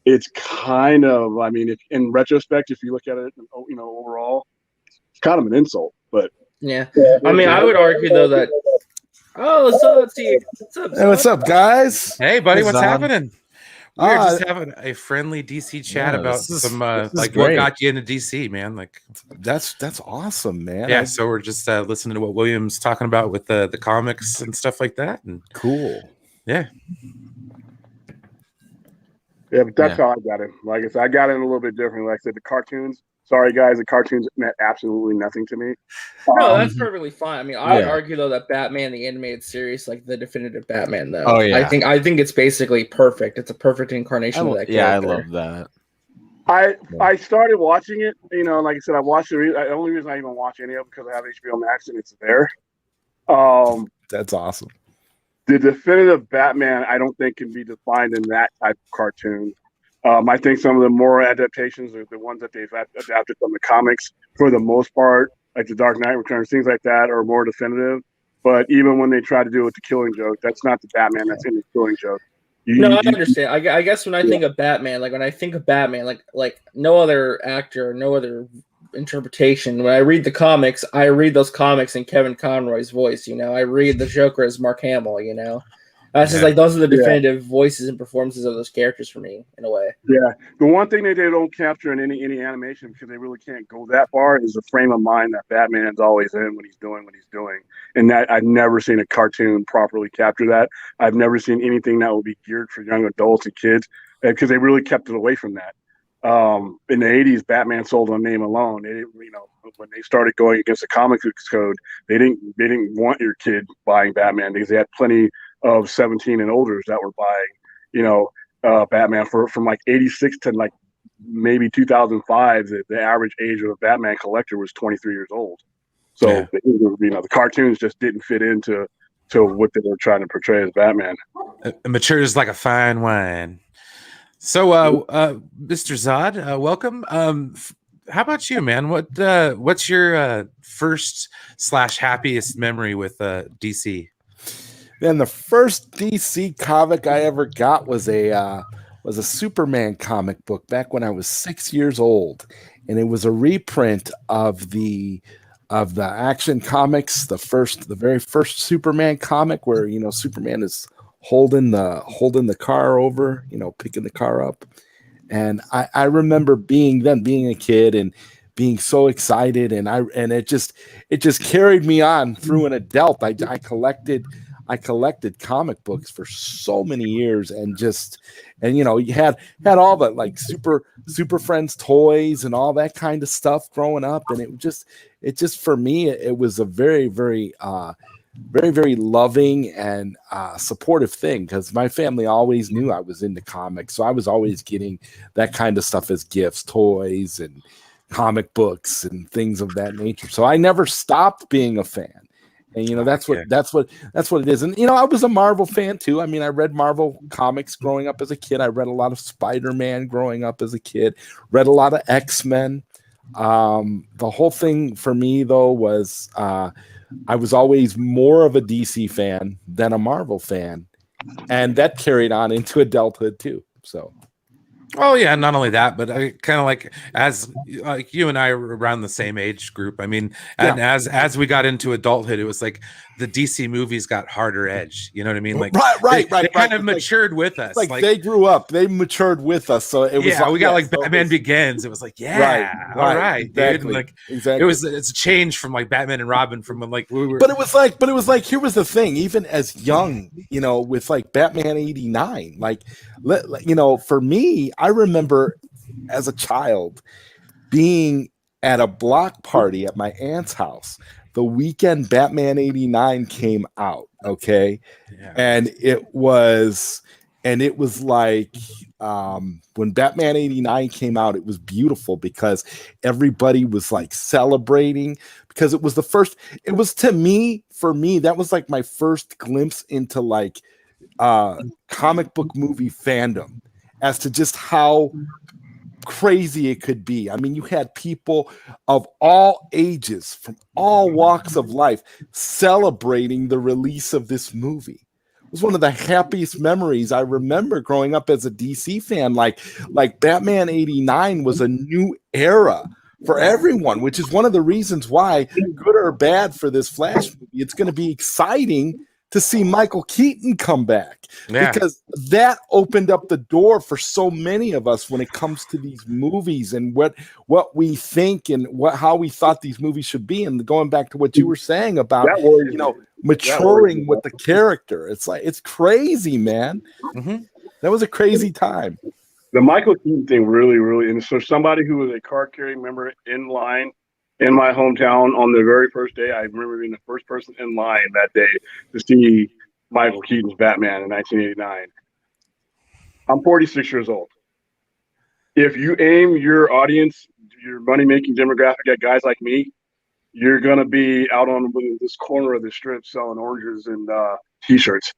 F: it's kind of, I mean, if in retrospect, if you look at it, overall, it's kind of an insult. But
B: yeah, I mean, I would argue though that. Oh, so let's see.
G: What's up, guys?
A: Hey, buddy, what's happening? We were just having a friendly DC chat about some like what got you into DC, man. Like
G: that's awesome, man.
A: Yeah, so we're just listening to what William's talking about with the comics and stuff like that. And
G: cool.
A: Yeah.
F: Yeah, but that's how I got in. Like I said, I got in a little bit differently. Like I said, the cartoons. Sorry, guys, the cartoons meant absolutely nothing to me.
B: No, that's perfectly fine. I mean, I would argue though that Batman the animated series, like the definitive Batman, though.
C: Oh yeah,
B: I think it's basically perfect. It's a perfect incarnation of that character.
C: Yeah, I love that.
F: I started watching it. You know, like I said, I watched it. The only reason I even watch any of it because I have HBO Max and it's there.
G: That's awesome.
F: The definitive Batman, I don't think can be defined in that type of cartoon. I think some of the more adaptations are the ones that they've adapted from the comics, for the most part, like the Dark Knight Returns, things like that, are more definitive. But even when they try to do it with the Killing Joke, that's not the Batman that's in the Killing Joke.
B: I understand. I guess when I think of Batman, like no other actor, no other interpretation. When I read the comics, I read those comics in Kevin Conroy's voice. You know, I read the Joker as Mark Hamill. You know. That's just like those are the definitive voices and performances of those characters for me, in a way.
F: Yeah, the one thing that they don't capture in any animation because they really can't go that far is the frame of mind that Batman's always in when he's doing what he's doing, and that I've never seen a cartoon properly capture that. I've never seen anything that would be geared for young adults and kids because they really kept it away from that. In the 80s, Batman sold on name alone. They didn't, when they started going against the comic books code, they didn't want your kid buying Batman because they had plenty of 17 and olders that were buying, Batman from like 86 to like maybe 2005. The average age of a Batman collector was 23 years old. So, the cartoons just didn't fit into what they were trying to portray as Batman.
A: It matures like a fine wine. So, Mr. Zod, welcome. How about you, man? What's your first / happiest memory with DC?
G: Then the first DC comic I ever got was a Superman comic book back when I was 6 years old, and it was a reprint of the Action Comics, the very first Superman comic where Superman is holding the car over, picking the car up, and I remember being a kid and being so excited, and it just carried me on through an adult. I collected comic books for so many years, and you had all the like super friends toys and all that kind of stuff growing up, and it just for me it was a very very very loving and supportive thing because my family always knew I was into comics, so I was always getting that kind of stuff as gifts, toys and comic books and things of that nature. So I never stopped being a fan. And that's what it is. And I was a Marvel fan too. I mean, I read Marvel comics growing up as a kid. I read a lot of Spider-Man growing up as a kid. Read a lot of X-Men. The whole thing for me though was I was always more of a DC fan than a Marvel fan, and that carried on into adulthood too. So.
A: Oh yeah, not only that, but I kind of like as like you and I were around the same age group. I mean, and as we got into adulthood, it was like the DC movies got harder edge. You know what I mean? Like
G: right.
A: They kind of matured with us.
G: Like they grew up, they matured with us. So it was
A: we got like Batman Begins. It was like, all right,
G: exactly,
A: dude. Like
G: exactly.
A: It's a change from like Batman and Robin from when like we were.
G: But it was like here was the thing. Even as young, you know, with like Batman '89, like you know, for me, I remember as a child being at a block party at my aunt's house the weekend Batman '89 came out. Okay.
A: Yeah.
G: And it was like when Batman '89 came out, it was beautiful because everybody was like celebrating because it was the first, it was for me, that was like my first glimpse into like comic book movie fandom as to just how crazy it could be. I mean, you had people of all ages from all walks of life celebrating the release of this movie. It was one of the happiest memories I remember growing up as a DC fan. Like Batman '89 was a new era for everyone, which is one of the reasons why, good or bad for this Flash movie, it's going to be exciting to see Michael Keaton come back, because that opened up the door for so many of us when it comes to these movies and what we think and how we thought these movies should be. And going back to what you were saying about, you know, maturing with the character, it's like, it's crazy, man.
A: Mm-hmm.
G: That was a crazy time.
F: The Michael Keaton thing really, and so somebody who was a card carrying member in line in my hometown on the very first day, I remember being the first person in line that day to see Michael Keaton's Batman in 1989. I'm 46 years old. If you aim your audience, your money-making demographic at guys like me, you're going to be out on this corner of the strip selling oranges and T-shirts.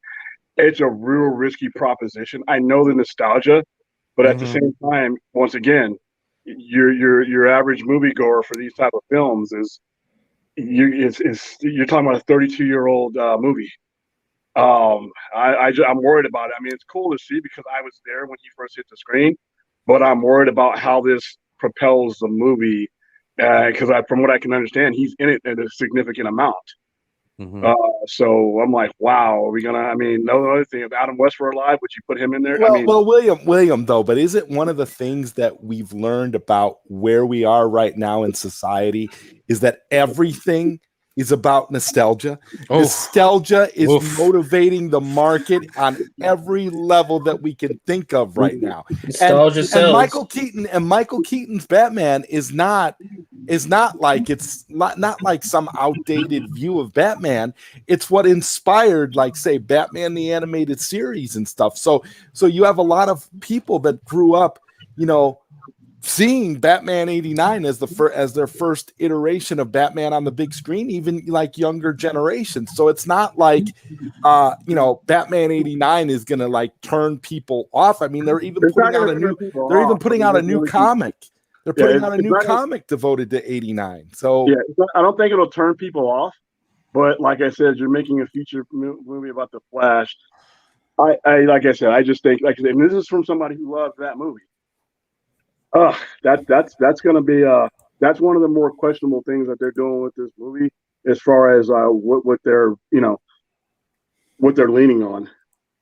F: It's a real risky proposition. I know the nostalgia, but at the same time, once again, your average moviegoer for these type of films is you're talking about a 32-year-old movie. I'm worried about it. I mean, it's cool to see because I was there when he first hit the screen, but I'm worried about how this propels the movie because from what I can understand, he's in it at a significant amount. So I'm like, wow, are we gonna? I mean, no other thing. If Adam West were alive, would you put him in there?
G: Well, William, though, but is it one of the things that we've learned about where we are right now in society is that everything is about nostalgia? Nostalgia is motivating the market on every level that we can think of right now.
B: Nostalgia sells.
G: And Michael Keaton's Batman is not like not like some outdated view of Batman. It's what inspired, like, say, Batman the Animated Series and stuff. So you have a lot of people that grew up, you know, seeing Batman '89 as their first iteration of Batman on the big screen, even like younger generations. So it's not like you know, Batman '89 is gonna like turn people off. I mean, they're even putting out a new comic. They're putting out a new comic devoted to '89. So
F: I don't think it'll turn people off. But like I said, you're making a feature movie about the Flash. I like I said, I just think, like I said, and this is from somebody who loves that movie. That's going to be that's one of the more questionable things that they're doing with this movie, as far as what they're, you know, what they're leaning on.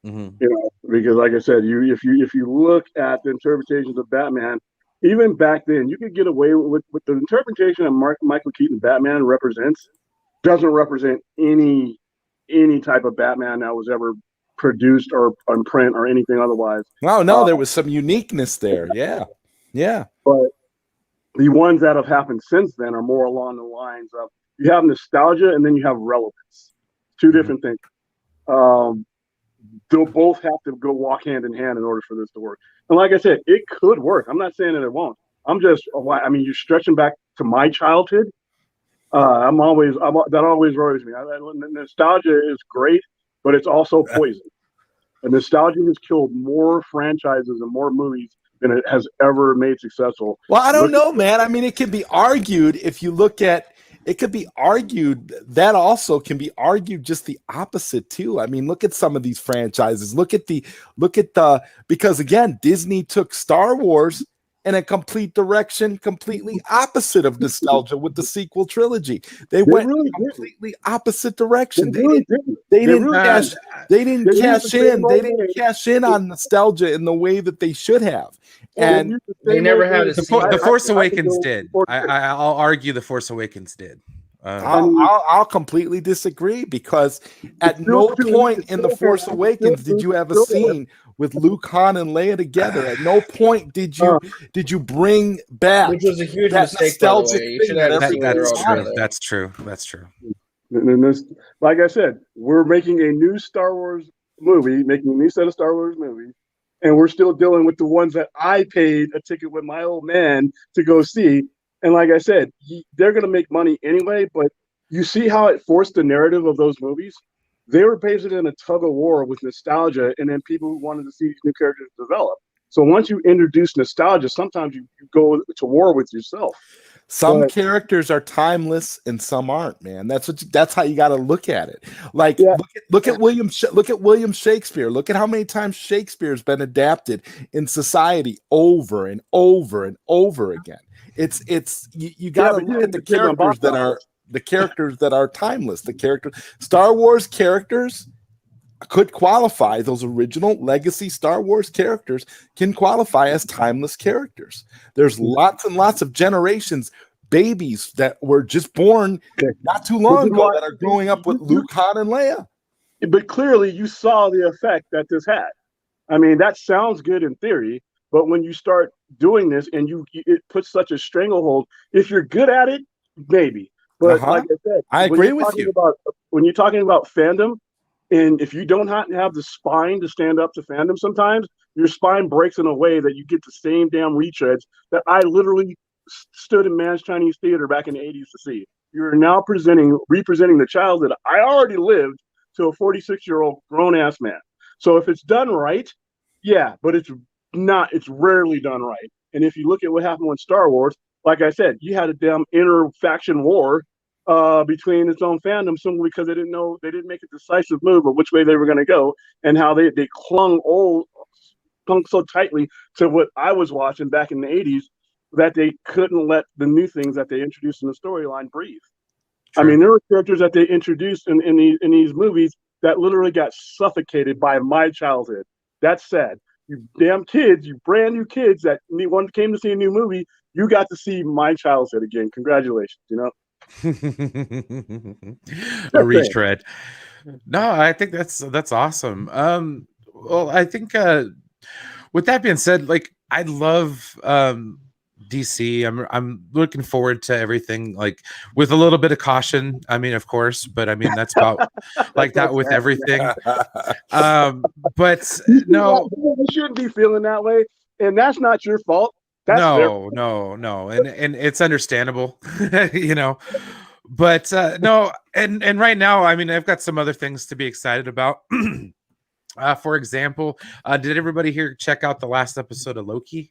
F: You know, because like I said, if you look at the interpretations of Batman, even back then, you could get away with the interpretation of Michael Keaton Batman doesn't represent any type of Batman that was ever produced or on print or anything otherwise.
G: No, there was some uniqueness there. Yeah.
F: But the ones that have happened since then are more along the lines of, you have nostalgia and then you have relevance. Two different things. They'll both have to go walk hand in hand in order for this to work. And like I said, it could work. I'm not saying that it won't. I mean, you're stretching back to my childhood. That always worries me. Nostalgia is great, but it's also poison. And nostalgia has killed more franchises and more movies than it has ever made successful.
G: Well, I don't know, man. I mean, it can be argued if you look at it, could be argued that also can be argued just the opposite too. I mean, look at some of these franchises. Look at the because again, Disney took Star Wars in a complete direction, completely opposite of nostalgia with the sequel trilogy. They went
F: really
G: completely opposite direction.
F: They really didn't.
G: They didn't
F: really
G: cash. They didn't
F: They
G: cash
F: used the same
G: in. They
F: old
G: didn't
F: way.
G: cash in on nostalgia in the way that they should have. And
B: they never had a
A: The Force Awakens did. I'll argue the Force Awakens did.
G: I'll completely disagree, because at no point in the Force Awakens did you have a scene with Luke, Han, and Leia together. At no point did you bring back,
B: which was a huge
G: that
B: mistake, by the way. You should have had a scene where they're all together.
A: That's true.
F: And this, like I said, we're making a new Star Wars movie, making a new set of Star Wars movies, and we're still dealing with the ones that I paid a ticket with my old man to go see. And like I said, they're going to make money anyway, but you see how it forced the narrative of those movies? They were basically in a tug of war with nostalgia, and then people who wanted to see these new characters develop. So once you introduce nostalgia, sometimes you go to war with yourself.
G: Some characters are timeless and some aren't, man. That's how you got to look at it. Like, look at William Shakespeare. Look at how many times Shakespeare's been adapted in society over and over and over again. You got to look at the characters that are timeless. The Star Wars characters could qualify. Those original legacy Star Wars characters can qualify as timeless characters. There's lots and lots of generations, babies that were just born not too long ago that are growing up with Luke, Han, and Leia.
F: But clearly you saw the effect that this had. I mean, that sounds good in theory, but when you start doing this and it puts such a stranglehold, if you're good at it, maybe. But like I said,
G: I agree with you.
F: When you're talking about fandom, and if you don't have the spine to stand up to fandom, sometimes your spine breaks in a way that you get the same damn retreads that I literally stood in Man's Chinese Theater back in the 80s to see. You're now representing the childhood I already lived to a 46-year-old grown-ass man. So if it's done right, yeah, but it's rarely done right. And if you look at what happened with Star Wars, like I said, you had a damn inter-faction war between its own fandom simply because they didn't make a decisive move of which way they were going to go, and how they clung so tightly to what I was watching back in the 80s that they couldn't let the new things that they introduced in the storyline breathe. True. I mean, there were characters that they introduced in these movies that literally got suffocated by my childhood. That's sad. You damn kids, you brand new kids that came to see a new movie, you got to see my childhood again. Congratulations, you know?
A: A retread. No, I think that's awesome. Well, I think with that being said, like, I love DC. I'm looking forward to everything, like, with a little bit of caution. I mean, of course, but I mean that's about like that with everything. But no,
F: you shouldn't be feeling that way, and that's not your fault. That's
A: no, and it's understandable, you know. But no, and right now, I mean, I've got some other things to be excited about. For example, did everybody here check out the last episode of Loki?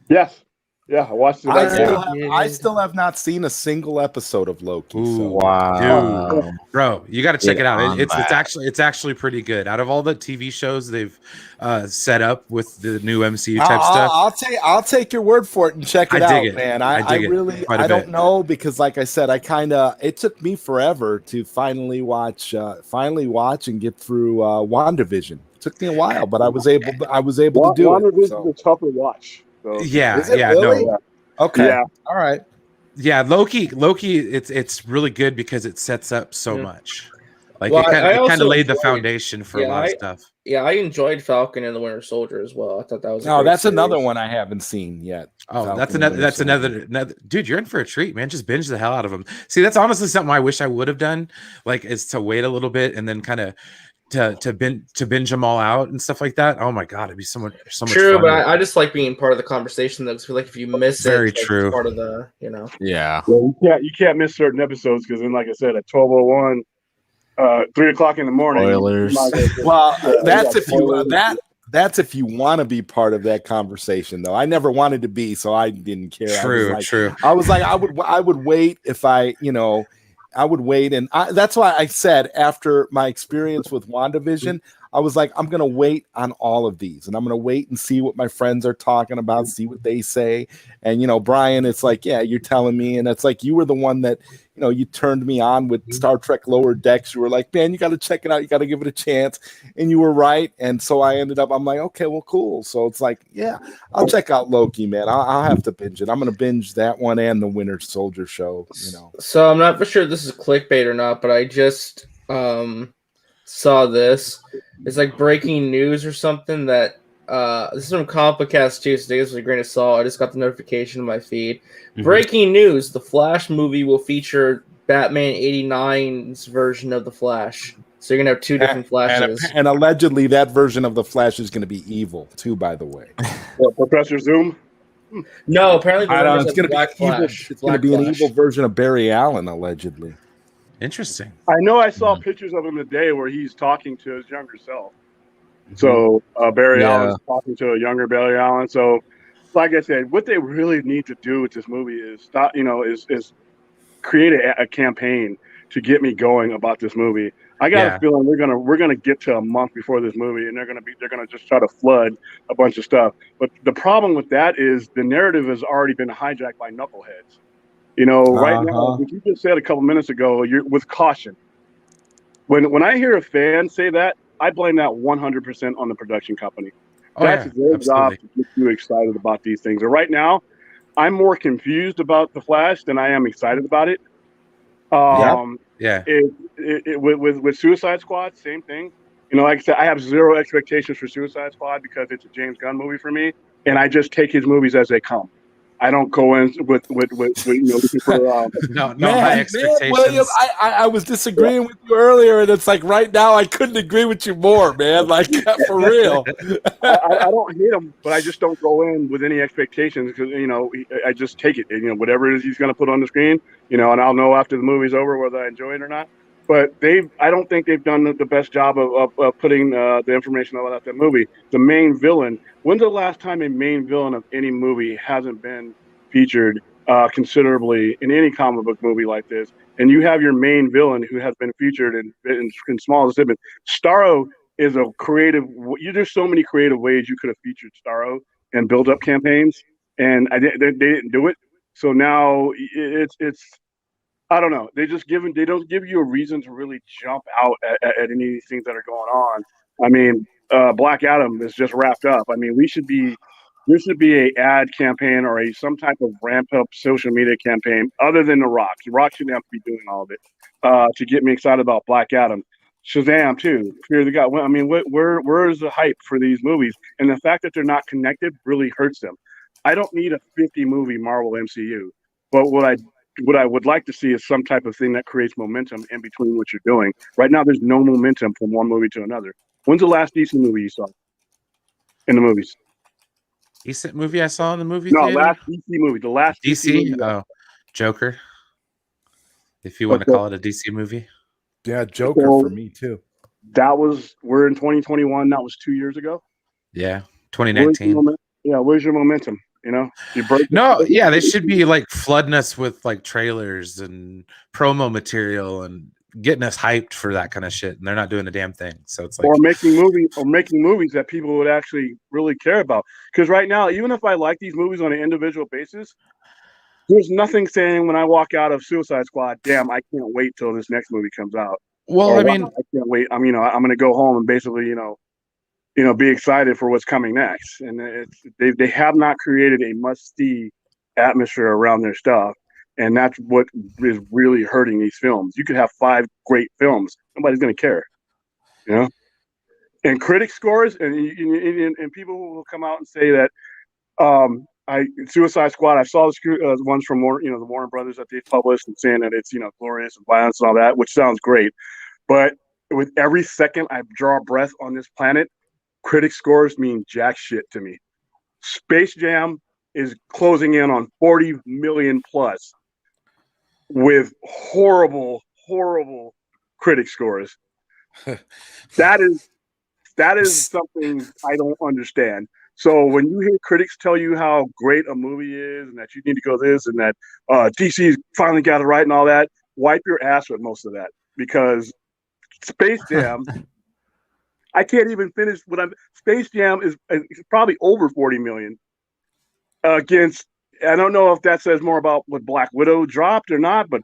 F: Yes. Yeah, I watched it.
G: I still have not seen a single episode of Loki.
A: Ooh,
G: so.
A: Wow, dude, bro, you got to check it out. It's actually pretty good. Out of all the TV shows they've set up with the new MCU type stuff,
G: I'll take your word for it and check it out, man. I don't know, because like I said, it took me forever to finally watch and get through WandaVision. It took me a while, but I was able to do it.
F: WandaVision is a tougher watch. So.
G: Yeah, really? No. Okay.
F: Yeah.
G: All right.
A: Yeah, Loki. It's really good because it sets up so much. Like, it kind of laid the foundation for a lot of stuff.
B: Yeah, I enjoyed Falcon and the Winter Soldier as well. I thought that was.
G: That's another one I haven't seen yet.
A: Oh, Falcon that's another. Dude, you're in for a treat, man. Just binge the hell out of them. See, that's honestly something I wish I would have done. Like, is to wait a little bit and then kind of. To binge them all out and stuff like that. Oh my god, it'd be so much
B: true,
A: fun.
B: But I just like being part of the conversation, though, because I feel like if you miss
A: very true.
B: Part of the,
C: Yeah.
F: Well, you can't miss certain episodes, because then, like I said, at 12:01, 3:00 in the morning.
C: Spoilers.
G: Well, that's if you want to be part of that conversation, though. I never wanted to be, so I didn't care.
A: True.
G: I was like, I would wait if I would wait, and that's why I said after my experience with WandaVision, I was like, I'm gonna wait on all of these, and I'm gonna wait and see what my friends are talking about, see what they say. And Brian, it's like, yeah, you're telling me, and it's like you were the one that you turned me on with Star Trek Lower Decks. You were like, man, you got to check it out, you got to give it a chance, and you were right. And so I'm like, okay, well, cool. So it's like, yeah, I'll check out Loki, man. I'll have to binge it. I'm gonna binge that one and the Winter Soldier show.
B: So I'm not for sure this is clickbait or not, but I just saw this. It's like breaking news or something that this is from Complicast too, so take this with a grain of salt. I just got the notification in my feed. Mm-hmm. Breaking news: the Flash movie will feature Batman '89's version of the Flash. So you're gonna have two different Flashes.
G: And allegedly that version of the Flash is gonna be evil too, by the way.
F: Professor Zoom?
B: No, apparently
G: it's gonna be Flash. It's gonna be an evil version of Barry Allen, allegedly.
A: Interesting.
F: I know I saw pictures of him today where he's talking to his younger self. So Barry Allen's talking to a younger Barry Allen. So, like I said, what they really need to do with this movie is stop. Is create a campaign to get me going about this movie. I got a feeling we're gonna get to a month before this movie, and they're gonna just try to flood a bunch of stuff. But the problem with that is the narrative has already been hijacked by knuckleheads. Right now, what you just said a couple minutes ago, you're with caution. When I hear a fan say that, I blame that 100% on the production company. That's their job to get you excited about these things. And right now, I'm more confused about The Flash than I am excited about it. With Suicide Squad, same thing. Like I said, I have zero expectations for Suicide Squad because it's a James Gunn movie for me, and I just take his movies as they come. I don't go in with looking for
A: no high expectations.
G: Man, William, I was disagreeing with you earlier, and it's like right now I couldn't agree with you more, man. Like for real.
F: I don't hate him, but I just don't go in with any expectations because I just take it. Whatever it is he's going to put on the screen, and I'll know after the movie's over whether I enjoy it or not. But I don't think they've done the best job of putting the information about that movie. The main villain. When's the last time a main villain of any movie hasn't been featured considerably in any comic book movie like this? And you have your main villain who has been featured in small segments. Starro is a creative. There's so many creative ways you could have featured Starro and build up campaigns, and they didn't do it. So now it's. I don't know. They don't give you a reason to really jump out at any of these things that are going on. I mean, Black Adam is just wrapped up. I mean, there should be a ad campaign or some type of ramp up social media campaign other than The Rock. The Rock shouldn't have to be doing all of it to get me excited about Black Adam. Shazam too. Fear of the God. I mean, where is the hype for these movies? And the fact that they're not connected really hurts them. I don't need a 50 movie Marvel MCU, but what I would like to see is some type of thing that creates momentum in between what you're doing. Right now, there's no momentum from one movie to another. When's the last DC movie you saw in the movies?
A: Decent movie I saw in the movie
F: theater?
A: No,
F: last DC movie. The last
A: DC movie. Oh, Joker. If you want to call it a DC movie.
G: Yeah, Joker for me too.
F: We're in 2021. That was 2 years ago.
A: Yeah, 2019.
F: Where's your momentum?
A: They should be like flooding us with like trailers and promo material and getting us hyped for that kind of shit, and they're not doing a damn thing. So it's like
F: making movies that people would actually really care about. Because right now, even if I like these movies on an individual basis, there's nothing saying when I walk out of Suicide Squad, damn, I can't wait till this next movie comes out.
A: Well, I mean,
F: I can't wait. I'm gonna go home and basically, be excited for what's coming next. And they have not created a must-see atmosphere around their stuff. And that's what is really hurting these films. You could have 5 great films. Nobody's going to care, And critic scores and people will come out and say that Suicide Squad, I saw the ones from the Warner Brothers that they published and saying that it's, glorious and violence and all that, which sounds great. But with every second I draw a breath on this planet, critic scores mean jack shit to me. Space Jam is closing in on 40 million plus with horrible critic scores. That is something I don't understand. So when you hear critics tell you how great a movie is and that you need to go this and that DC's finally got it right and all that, wipe your ass with most of that, because Space Jam I can't even finish what I'm. Space Jam is probably over 40 million against. I don't know if that says more about what Black Widow dropped or not, but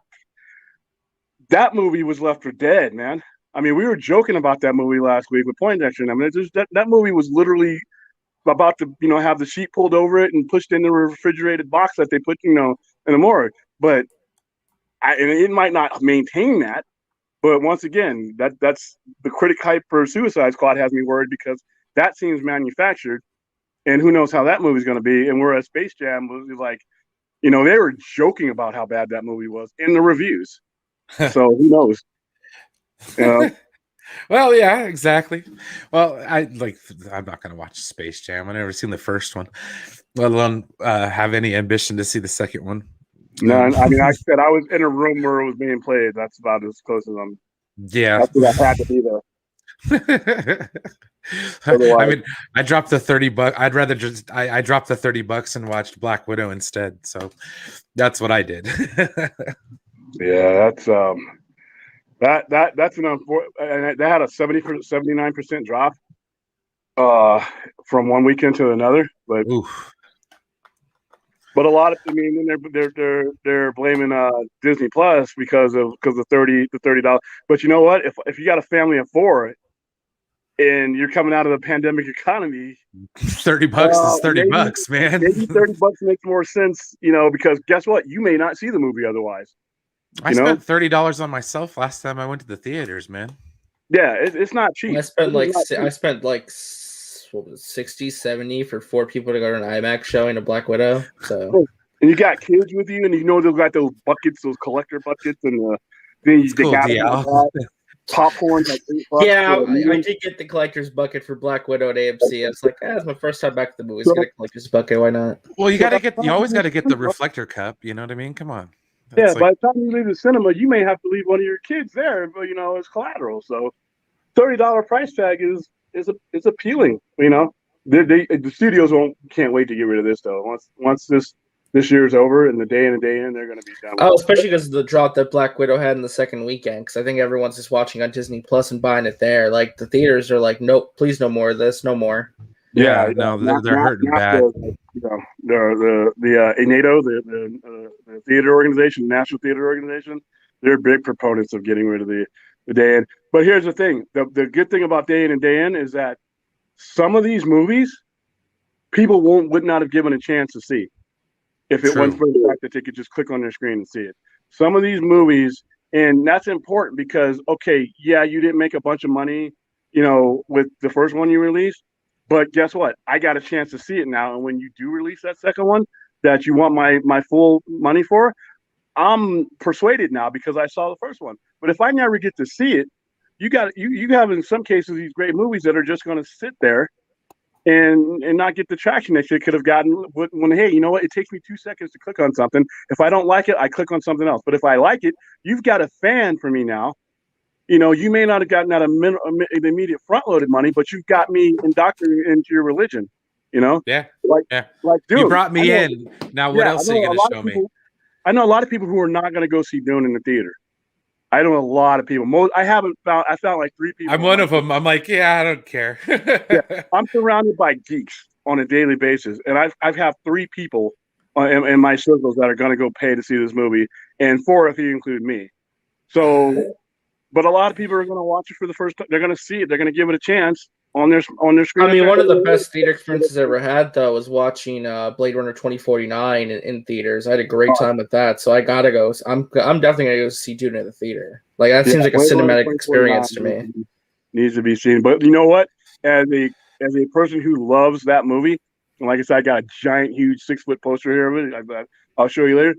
F: that movie was left for dead, man. I mean, we were joking about that movie last week with Poindexter. I mean, that movie was literally about to, have the sheet pulled over it and pushed in the refrigerated box that they put, in the morgue. But and it might not maintain that. But once again, that's the critic hype for Suicide Squad has me worried because that seems manufactured, and who knows how that movie's going to be. And whereas Space Jam was like, they were joking about how bad that movie was in the reviews. So who knows?
A: Well, yeah, exactly. Well, I'm not going to watch Space Jam. I've never seen the first one, let alone have any ambition to see the second one.
F: No, I mean, I said I was in a room where it was being played. That's about as close as I'm.
A: Yeah,
F: I had to be there.
A: I mean, I dropped the $30. I'd rather just I dropped the $30 and watched Black Widow instead. So that's what I did.
F: Yeah, that's that's an unfortunate. They had a 79% drop from one weekend to another, but.
A: Oof.
F: But a lot of, they're blaming Disney Plus because of the $30. But you know what? If you got a family of 4 and you're coming out of the pandemic economy,
A: $30 is $30, man.
F: Maybe $30 makes more sense, because guess what? You may not see the movie otherwise.
A: I spent $30 on myself last time I went to the theaters, man.
F: Yeah, it's not cheap.
B: I spent like 60, 70 for 4 people to go to an IMAX showing of Black Widow. So,
F: and you got kids with you, and they've got those buckets, those collector buckets, and then you got popcorn. Like
B: yeah, I did get the collector's bucket for Black Widow at AMC. I was like, it's my first time back to the movies. Get a collector's bucket. Why not?
A: Well, you always got to get the reflector cup. You know what I mean? Come on.
F: That's by the time you leave the cinema, you may have to leave one of your kids there, but as collateral. So, $30 price tag is appealing. The studios can't wait to get rid of this though. Once this year's over and the day in and day in, they're going to be done.
B: Oh, especially because of the drop that Black Widow had in the second weekend. Because I think everyone's just watching on Disney Plus and buying it there. Like the theaters are like, nope, please no more of this, no more.
A: Yeah, no, they're hurting bad.
F: The NATO, the theater organization, National Theater Organization, they're big proponents of getting rid of the day in. But here's the thing: the good thing about day in and day in is that some of these movies, people would not have given a chance to see if it wasn't for the fact that they could just click on their screen and see it. Some of these movies, and that's important because, okay, yeah, you didn't make a bunch of money, with the first one you released, but guess what? I got a chance to see it now, and when you do release that second one that you want my full money for, I'm persuaded now because I saw the first one. But if I never get to see it, you have in some cases these great movies that are just going to sit there and not get the traction that they could have gotten when, hey, you know what? It takes me 2 seconds to click on something. If I don't like it, I click on something else. But if I like it, you've got a fan for me now. You may not have gotten that immediate front-loaded money, but you've got me indoctrinated into your religion.
A: Yeah.
F: Like dude,
A: you brought me in. Now, what else are you going to show me?
F: I know a lot of people who are not going to go see Dune in the theater. I know a lot of people. I found like 3 people.
A: I'm one of them. I'm like, I don't care.
F: I'm surrounded by geeks on a daily basis, and I've have 3 people in my circles that are going to go pay to see this movie, and 4 if you include me. So, but a lot of people are going to watch it for the first time. They're going to see it. They're going to give it a chance on their screen.
B: I mean, one of the best theater experiences I ever had though was watching Blade Runner 2049 in theaters. I had a great time with that, so I gotta go. I'm definitely gonna go see Dune in the theater. Like that seems like a cinematic experience to me.
F: Needs to be seen. But you know what? As a person who loves that movie, and like I said, I got a giant, huge 6-foot poster here of it. I'll show you later.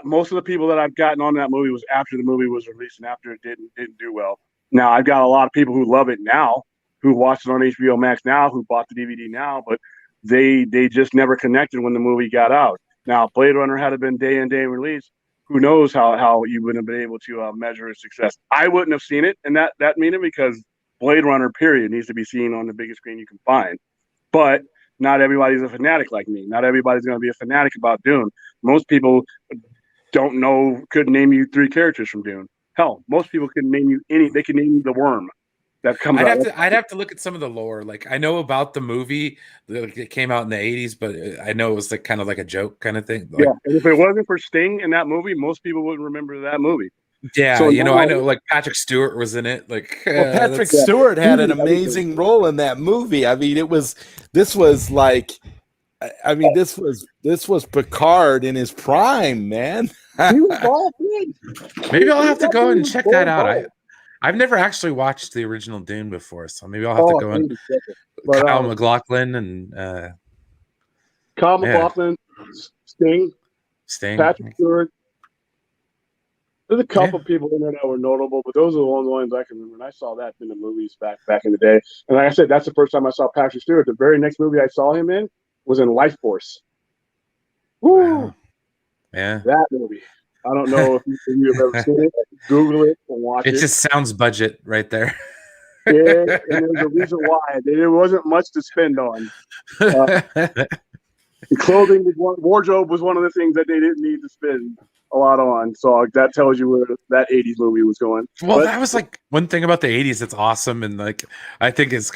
F: Most of the people that I've gotten on that movie was after the movie was released and after it didn't do well. Now I've got a lot of people who love it now, who watched it on HBO Max now, who bought the DVD now, but they just never connected when the movie got out. Now Blade Runner had it been day and day release, who knows how you wouldn't have been able to measure its success. I wouldn't have seen it in that meaning because Blade Runner period needs to be seen on the biggest screen you can find. But not everybody's a fanatic like me. Not everybody's going to be a fanatic about Dune. Most people couldn't name you 3 characters from Dune. Hell, most people couldn't name you any. They can name you the worm. that comes out.
A: I'd have to look at some of the lore. Like I know about the movie, it came out in the 80s, but I know it was like kind of like a joke kind of thing. Like,
F: yeah, and if it wasn't for Sting in that movie, most people wouldn't remember that movie.
A: Yeah,
F: so
A: I know like Patrick Stewart was in it. Like
G: Patrick Stewart had an amazing role in that movie. I mean, this was Picard in his prime, man.
F: He was bald.
A: Maybe I'll have to go and check that out. I've never actually watched the original Dune before, so maybe I'll have to go and Kyle MacLachlan and
F: Kyle MacLachlan, Sting, Patrick Stewart. There's a couple people in there that were notable, but those are the only ones I can remember. And I saw that in the movies back in the day. And like I said, that's the first time I saw Patrick Stewart. The very next movie I saw him in was in Life Force. Woo!
A: Wow. Yeah.
F: That movie. I don't know if you've ever seen it. Google it and watch it.
A: It just sounds budget right there.
F: Yeah, and there's a reason why. There wasn't much to spend on. Clothing, wardrobe was one of the things that they didn't need to spend a lot on. So that tells you where that 80s movie was going.
A: Well, that was like one thing about the 80s that's awesome. And like, I think it's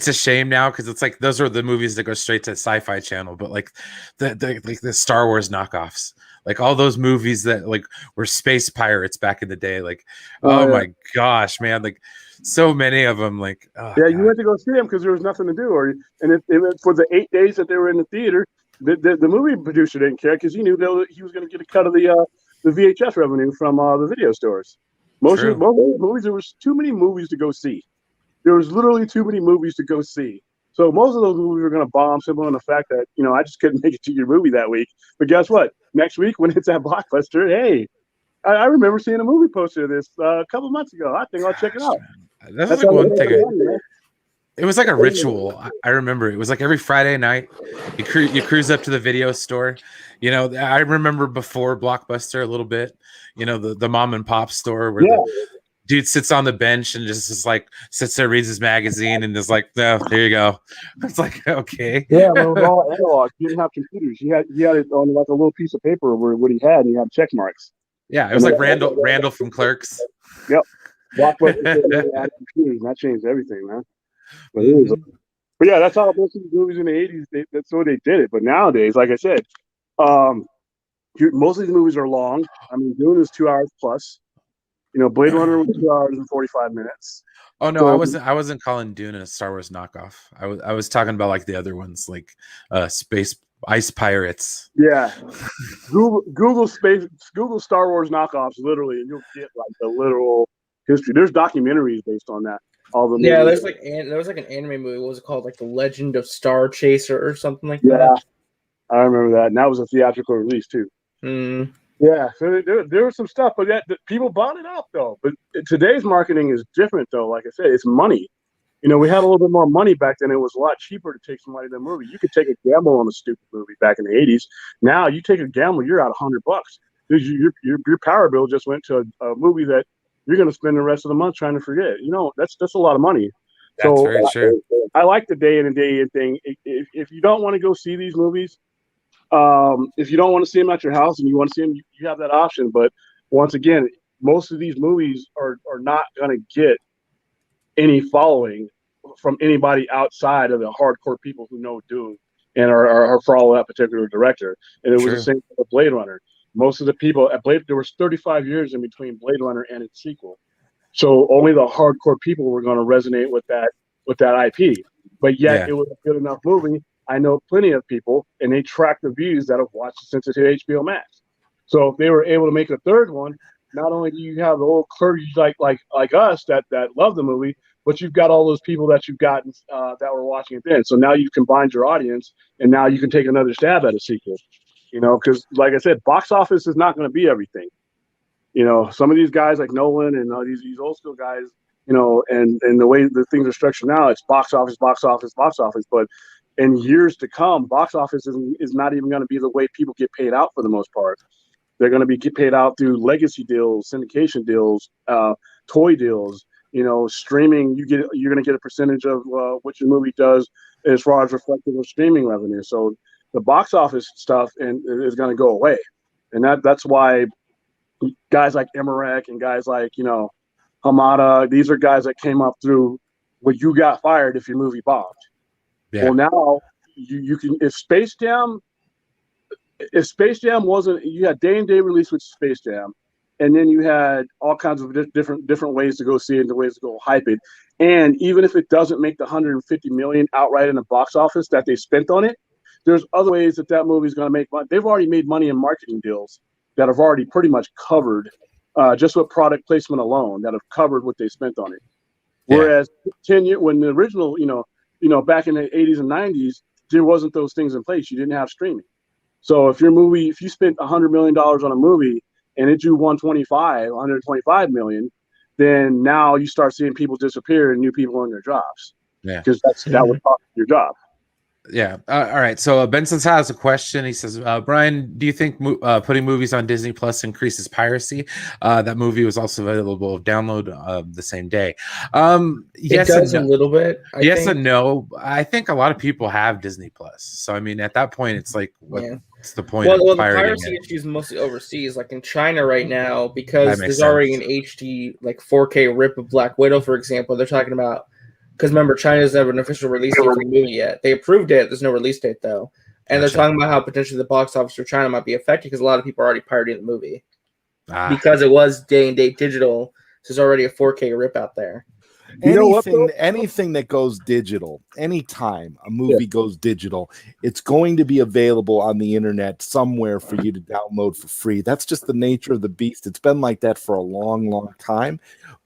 A: a shame now because it's like those are the movies that go straight to Sci-Fi Channel. But like the Star Wars knockoffs, like all those movies that like were space pirates back in the day. Like, my gosh, man, like so many of them. Like,
F: you went to go see them because there was nothing to do. And for the 8 days that they were in the theater, the movie producer didn't care because he knew that he was going to get a cut of the VHS revenue from the video stores. Most of the movies, there was too many movies to go see. There was literally too many movies to go see. So most of those movies were going to bomb simply on the fact that, I just couldn't make it to your movie that week. But guess what? Next week when it's at Blockbuster, hey, I remember seeing a movie poster of this a couple months ago. I think I'll check it out.
A: That's like one thing. It was like a ritual. I remember it was like every Friday night, you cruise up to the video store. I remember before Blockbuster a little bit. The mom and pop store where the dude sits on the bench and just like sits there, reads his magazine, and is like, "No, there you go." It's like, okay.
F: Yeah, it was all analog. He didn't have computers. He had it on like a little piece of paper where what he had, and he had check marks.
A: Yeah, it was like Randall from Clerks.
F: Yep. Blockbuster had computers, and that changed everything, man. But yeah, that's how most of the movies in the 80s, that's the way they did it. But nowadays, like I said, most of these movies are long. I mean, Dune is 2 hours plus. Blade Runner was 2 hours and 45 minutes.
A: Oh no, I wasn't calling Dune a Star Wars knockoff. I was talking about like the other ones, like Space Ice Pirates.
F: Yeah. Google Star Wars knockoffs literally, and you'll get like the literal history. There's documentaries based on that.
B: There was like an anime movie. What was it called? Like The Legend of Star Chaser or something like that.
F: I remember that. And that was a theatrical release too.
B: Mm.
F: Yeah, so there was some stuff, but people bought it up though. But today's marketing is different though. Like I said, it's money. We had a little bit more money back then. It was a lot cheaper to take somebody to the movie. You could take a gamble on a stupid movie back in the 80s. Now you take a gamble, you're out $100. Your power bill just went to a movie that you're going to spend the rest of the month trying to forget. That's a lot of money.
A: That's very true.
F: I like the day in and day in thing. If you don't want to go see these movies, if you don't want to see them at your house and you want to see them, you have that option. But once again, most of these movies are not going to get any following from anybody outside of the hardcore people who know Dune and are follow that particular director. And it was the same with Blade Runner. Most of the people at Blade, there was 35 years in between Blade Runner and its sequel. So only the hardcore people were going to resonate with that IP. But yet it was a good enough movie. I know plenty of people, and they track the views that have watched it since it hit HBO Max. So if they were able to make a third one, not only do you have the old clergy like us that love the movie, but you've got all those people that you've gotten that were watching it then. So now you've combined your audience, and now you can take another stab at a sequel. Because like I said, box office is not going to be everything. Some of these guys like Nolan and these old school guys, and the way the things are structured now, it's box office. But in years to come, box office is not even going to be the way people get paid out for the most part. They're going to get paid out through legacy deals, syndication deals, toy deals. Streaming, you're going to get a percentage of what your movie does as far as reflective of streaming revenue. So the box office stuff is going to go away, and that's why guys like Emmerich and guys like Hamada. These are guys that came up through where you got fired if your movie bombed. Yeah. Well, now you can, if Space Jam wasn't, you had day and day release with Space Jam, and then you had all kinds of different ways to go see it and the ways to go hype it. And even if it doesn't make the 150 million outright in the box office that they spent on it, there's other ways that movie's going to make money. They've already made money in marketing deals that have already pretty much covered just with product placement alone, that have covered what they spent on it. Yeah. Whereas 10 years, when the original, back in the 80s and 90s, there wasn't those things in place. You didn't have streaming. So if you spent $100 million on a movie and it drew 125 million, then now you start seeing people disappear and new people in their jobs. Yeah, because that would cost your job.
A: Yeah. All right. So Benson has a question. He says, Brian, do you think putting movies on Disney Plus increases piracy? That movie was also available download the same day.
B: Yes, it does a little bit.
A: Yes and no. I think a lot of people have Disney Plus. So I mean, at that point, it's like, what's the point?
B: Well, the piracy issue is mostly overseas, like in China right now, because there's already an HD like 4K rip of Black Widow, for example. They're talking about. Because remember, China doesn't have an official release date for the movie yet. They approved it. There's no release date, though. And they're talking about how potentially the box office for China might be affected because a lot of people are already pirating the movie. Because it was day and date digital, so there's already a 4K rip out there.
G: Anything that goes digital, anytime a movie goes digital, it's going to be available on the internet somewhere for you to download for free. That's just the nature of the beast. It's been like that for a long, long time.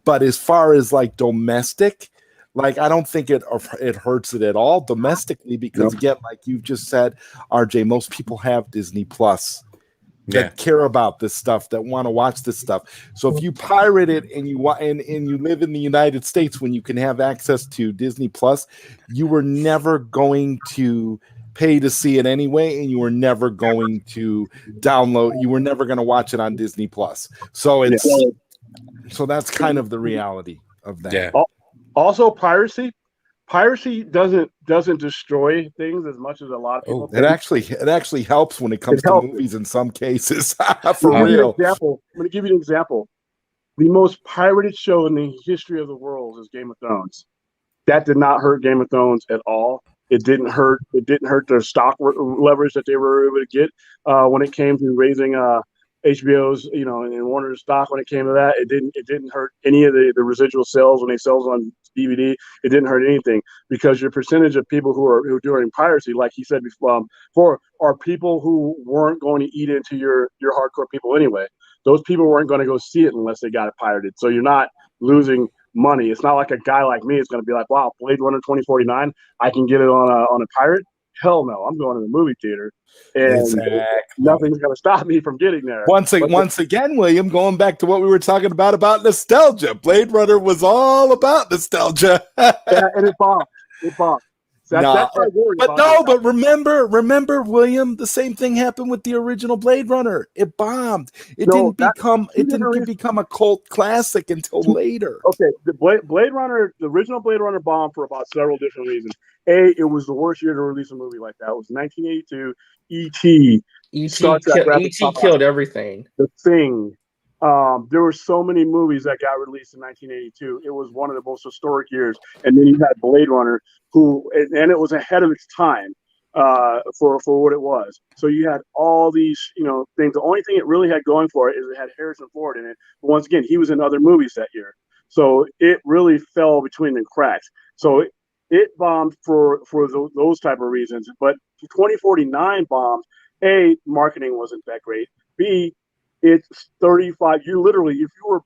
G: But as far as like domestic, like, I don't think it hurts it at all domestically because, again, like you've just said, RJ, most people have Disney Plus that care about this stuff, that want to watch this stuff. So if you pirate it and you live in the United States when you can have access to Disney Plus, you were never going to pay to see it anyway, and you were never going to download. You were never going to watch it on Disney Plus. So so that's kind of the reality of that.
F: Yeah. Also, piracy doesn't destroy things as much as a lot of people think.
G: It actually helps when it comes to movies in some cases. For real.
F: I'm going to give you an example. The most pirated show in the history of the world is Game of Thrones. That did not hurt Game of Thrones at all. It didn't hurt their stock leverage that they were able to get when it came to raising HBO's, and Warner's stock when it came to that. It didn't hurt any of the residual sales when they sell on DVD. It didn't hurt anything because your percentage of people who are doing piracy, like he said before, are people who weren't going to eat into your hardcore people anyway. Those people weren't going to go see it unless they got it pirated. So you're not losing money. It's not like a guy like me is going to be like, wow, Blade Runner 2049, I can get it on a pirate. Hell no, I'm going to the movie theater, and nothing's going to stop me from getting there.
G: Once again, William, going back to what we were talking about nostalgia. Blade Runner was all about nostalgia.
F: And it bombed.
G: But remember, William, the same thing happened with the original Blade Runner. It bombed. It didn't become a cult classic until later.
F: Okay, the original Blade Runner bombed for about several different reasons. It was the worst year to release a movie like that. It was 1982.
B: E.T. killed everything.
F: The Thing. There were so many movies that got released in 1982. It was one of the most historic years. And then you had Blade Runner, and it was ahead of its time for what it was. So you had all these, things. The only thing it really had going for it is it had Harrison Ford in it. But once again, he was in other movies that year. So it really fell between the cracks. So it bombed for those type of reasons. But 2049 bombed. A, marketing wasn't that great. B, it's 35. You literally, if you were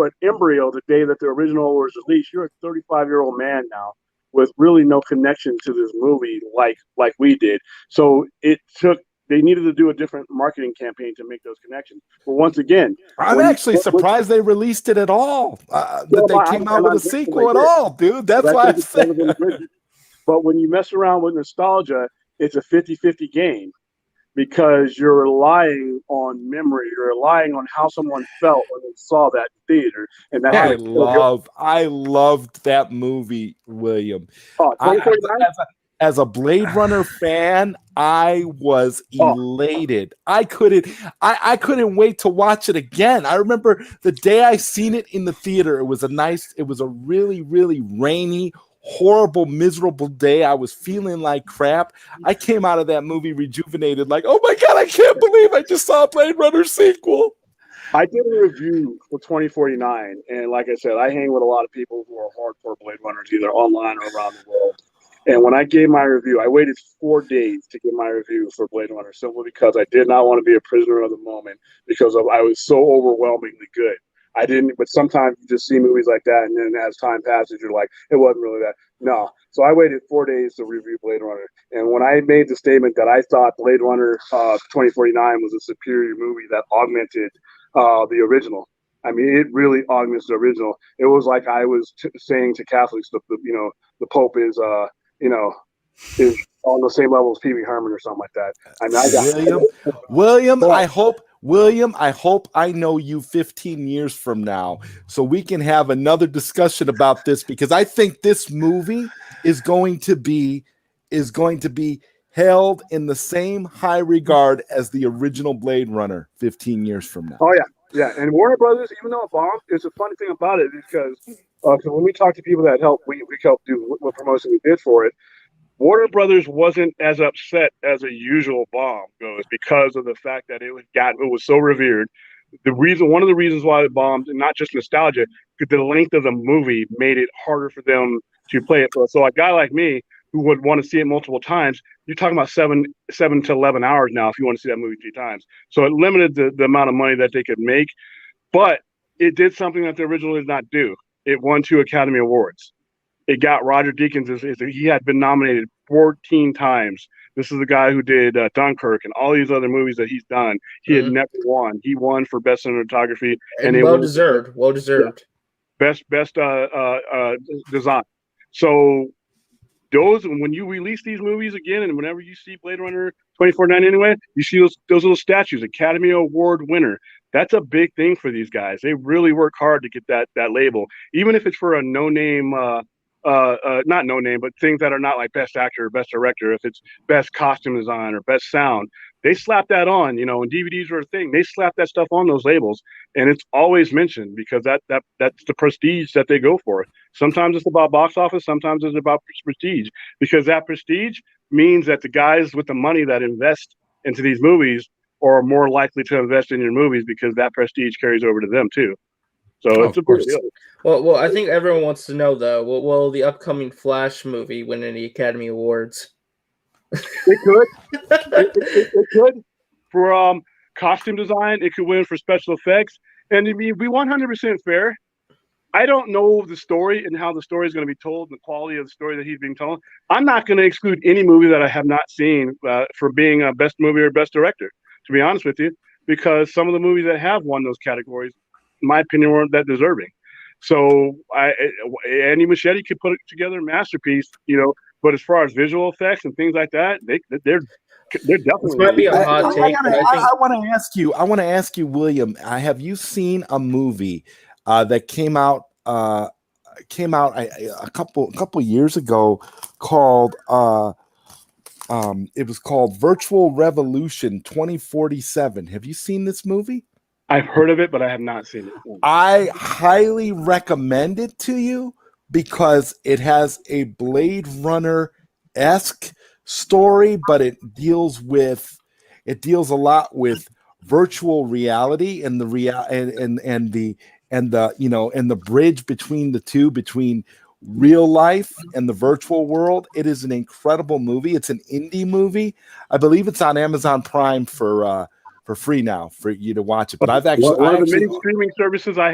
F: an embryo the day that the original was released, you're a 35-year-old man now with really no connection to this movie like we did. So they needed to do a different marketing campaign to make those connections. But once again,
G: I'm actually surprised they released it at all. That they came out with a sequel at all, dude. That's why I'm saying.
F: But when you mess around with nostalgia, it's a 50-50 game. Because you're relying on memory, you're relying on how someone felt when they saw that theater, and
G: I loved that movie, William.
F: Oh, 2049?
G: as a Blade Runner fan, I was elated. I couldn't wait to watch it again. I remember the day I seen it in the theater. It was a really, really rainy, horrible, miserable day. I was feeling like crap. I came out of that movie rejuvenated, like, oh my God, I can't believe I just saw a Blade Runner sequel.
F: I did a review for 2049, and like I said, I hang with a lot of people who are hardcore Blade Runners, either online or around the world. And when I gave my review, I waited 4 days to give my review for Blade Runner, simply because I did not want to be a prisoner of the moment, because I was so overwhelmingly good. I didn't, but sometimes you just see movies like that, and then as time passes, you're like, it wasn't really that. No. So I waited 4 days to review Blade Runner. And when I made the statement that I thought Blade Runner 2049 was a superior movie that augmented the original, I mean, it really augments the original. It was like I was saying to Catholics, the Pope is, is on the same level as Pee Wee Herman or something like that. I mean,
G: William, I hope I know you 15 years from now so we can have another discussion about this, because I think this movie is going to be held in the same high regard as the original Blade Runner 15 years from now.
F: Oh, yeah. Yeah. And Warner Brothers, even though it bombed, it's a funny thing about it because when we talk to people that help, we helped do what promotion we did for it. Warner Brothers wasn't as upset as a usual bomb goes because of the fact that it was so revered. One of the reasons why it bombed, and not just nostalgia, because the length of the movie made it harder for them to play it. So a guy like me who would want to see it multiple times, you're talking about 7 to 11 hours now if you want to see that movie 3 times. So it limited the amount of money that they could make, but it did something that the original did not do. It won 2 Academy Awards. It got Roger Deakins. He had been nominated 14 times. This is the guy who did Dunkirk and all these other movies that he's done. He had never won. He won for best cinematography,
B: and well deserved.
F: Yeah, best design. So when you release these movies again, and whenever you see Blade Runner 2049 anyway, you see those little statues, Academy Award winner. That's a big thing for these guys. They really work hard to get that label, even if it's for a no-name. Not no name, but things that are not like best actor or best director. If it's best costume design or best sound, they slap that on. When DVDs were a thing, they slap that stuff on those labels, and it's always mentioned because that's the prestige that they go for. Sometimes it's about box office, sometimes it's about prestige, because that prestige means that the guys with the money that invest into these movies are more likely to invest in your movies because that prestige carries over to them too. So it's a big deal.
B: Well, I think everyone wants to know though. Will the upcoming Flash movie win any Academy Awards?
F: It could. it could for costume design. It could win for special effects. And to be 100% fair, I don't know the story and how the story is going to be told, and the quality of the story that he's being told. I'm not going to exclude any movie that I have not seen for being a best movie or best director. To be honest with you, because some of the movies that have won those categories, in my opinion, weren't that deserving. So Andy Muschietti could put together a masterpiece, but as far as visual effects and things like that, they're definitely.
B: This might be a hot take.
G: I want to ask you, William. Have you seen a movie that came out a couple years ago called it was called Virtual Revolution 2047? Have you seen this movie?
F: I've heard of it, but I have not seen it.
G: I highly recommend it to you because it has a Blade Runner-esque story, but it deals a lot with virtual reality and the bridge between the two, between real life and the virtual world. It is an incredible movie. It's an indie movie. I believe it's on Amazon Prime for free now for you to watch it. But I've actually
F: one of the many streaming services I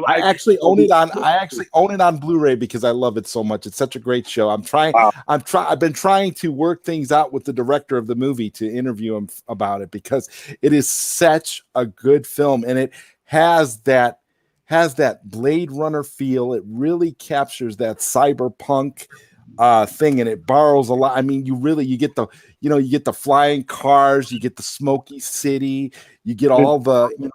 F: actually
G: own it on Blu-ray because I love it so much. It's such a great show. I've been trying to work things out with the director of the movie to interview him about it because it is such a good film and it has that Blade Runner feel. It really captures that cyberpunk thing, and it borrows a lot. I mean, you get the flying cars, you get the smoky city, you get all the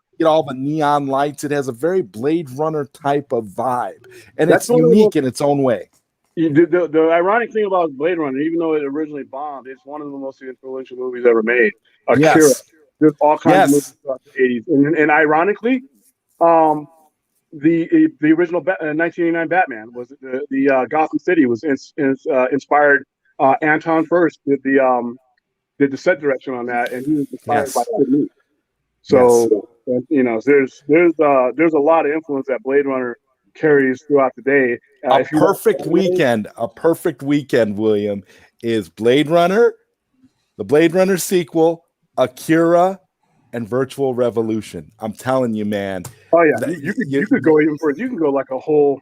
G: neon lights. It has a very Blade Runner type of vibe, and it's unique in its own way.
F: The ironic thing about Blade Runner, even though it originally bombed, it's one of the most influential movies ever made. Akira.
G: Yes.
F: There's all kinds of movies
G: Yes.
F: throughout the 80s. And ironically, um, the original 1989 Batman was the Gotham City was inspired. Anton First did the set direction on that, and he was inspired by
G: Yes.
F: Sid Mead.
G: Yes.
F: So you know, there's a lot of influence that Blade Runner carries throughout the day.
G: A
F: If you watch
G: perfect weekend, William, is Blade Runner, the Blade Runner sequel, Akira, and Virtual Revolution. I'm telling you, man.
F: oh yeah, you could go even further. You can go like a whole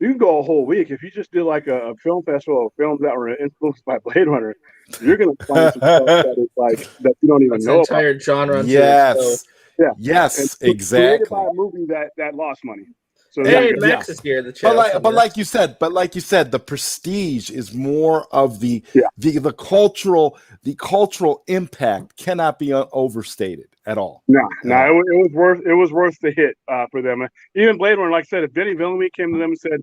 F: week if you just did like a film festival of films that were influenced by Blade Runner. You're gonna find some stuff that is like that you don't even know
B: an entire
F: about.
B: genre.
G: Yes.
F: Yeah.
G: Yes,
F: and
G: exactly.
F: Created by a movie that lost money. So
B: Hey, Max is here.
G: But like you said, the prestige is more of the cultural impact cannot be overstated at all.
F: No, it was worth the hit for them. Even Blade Runner, like I said, if Denny Villeneuve came to them and said,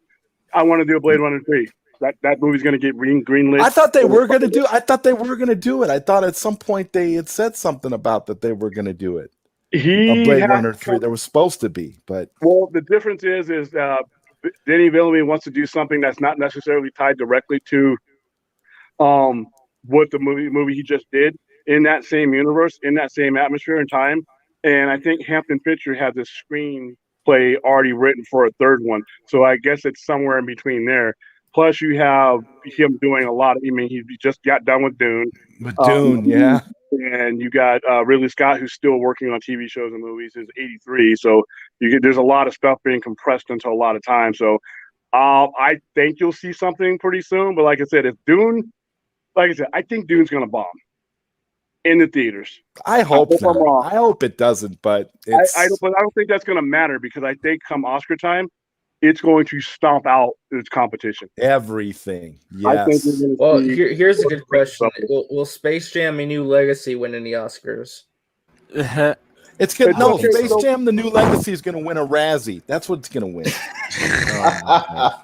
F: "I want to do a Blade Runner 3," that movie's going to get greenlit.
G: I thought they were going to do. I thought they were going to do it. I thought at some point they had said something about that they were going to do it. A Blade Runner 3. There was supposed to be, but
F: the difference is Denny Villeneuve wants to do something that's not necessarily tied directly to what the movie he just did in that same universe, in that same atmosphere and time. And I think Hampton Fisher had this screenplay already written for a third one, so I guess it's somewhere in between there. Plus, you have him doing a lot of. I mean, he just got done with Dune.
G: Yeah.
F: And you got Ridley Scott, who's still working on TV shows and movies, is 83. So there's a lot of stuff being compressed into a lot of time. So I think you'll see something pretty soon. But like I said, I think Dune's going to bomb in the theaters.
G: I hope not. I hope it doesn't, but
F: I don't think that's going to matter because I think come Oscar time, it's going to stomp out its competition.
G: Everything. Yes.
B: Here's a good question. Will Space Jam: A New Legacy win any Oscars?
G: It's good. No, Space Jam: The New Legacy is going to win a Razzie. That's what it's going to win.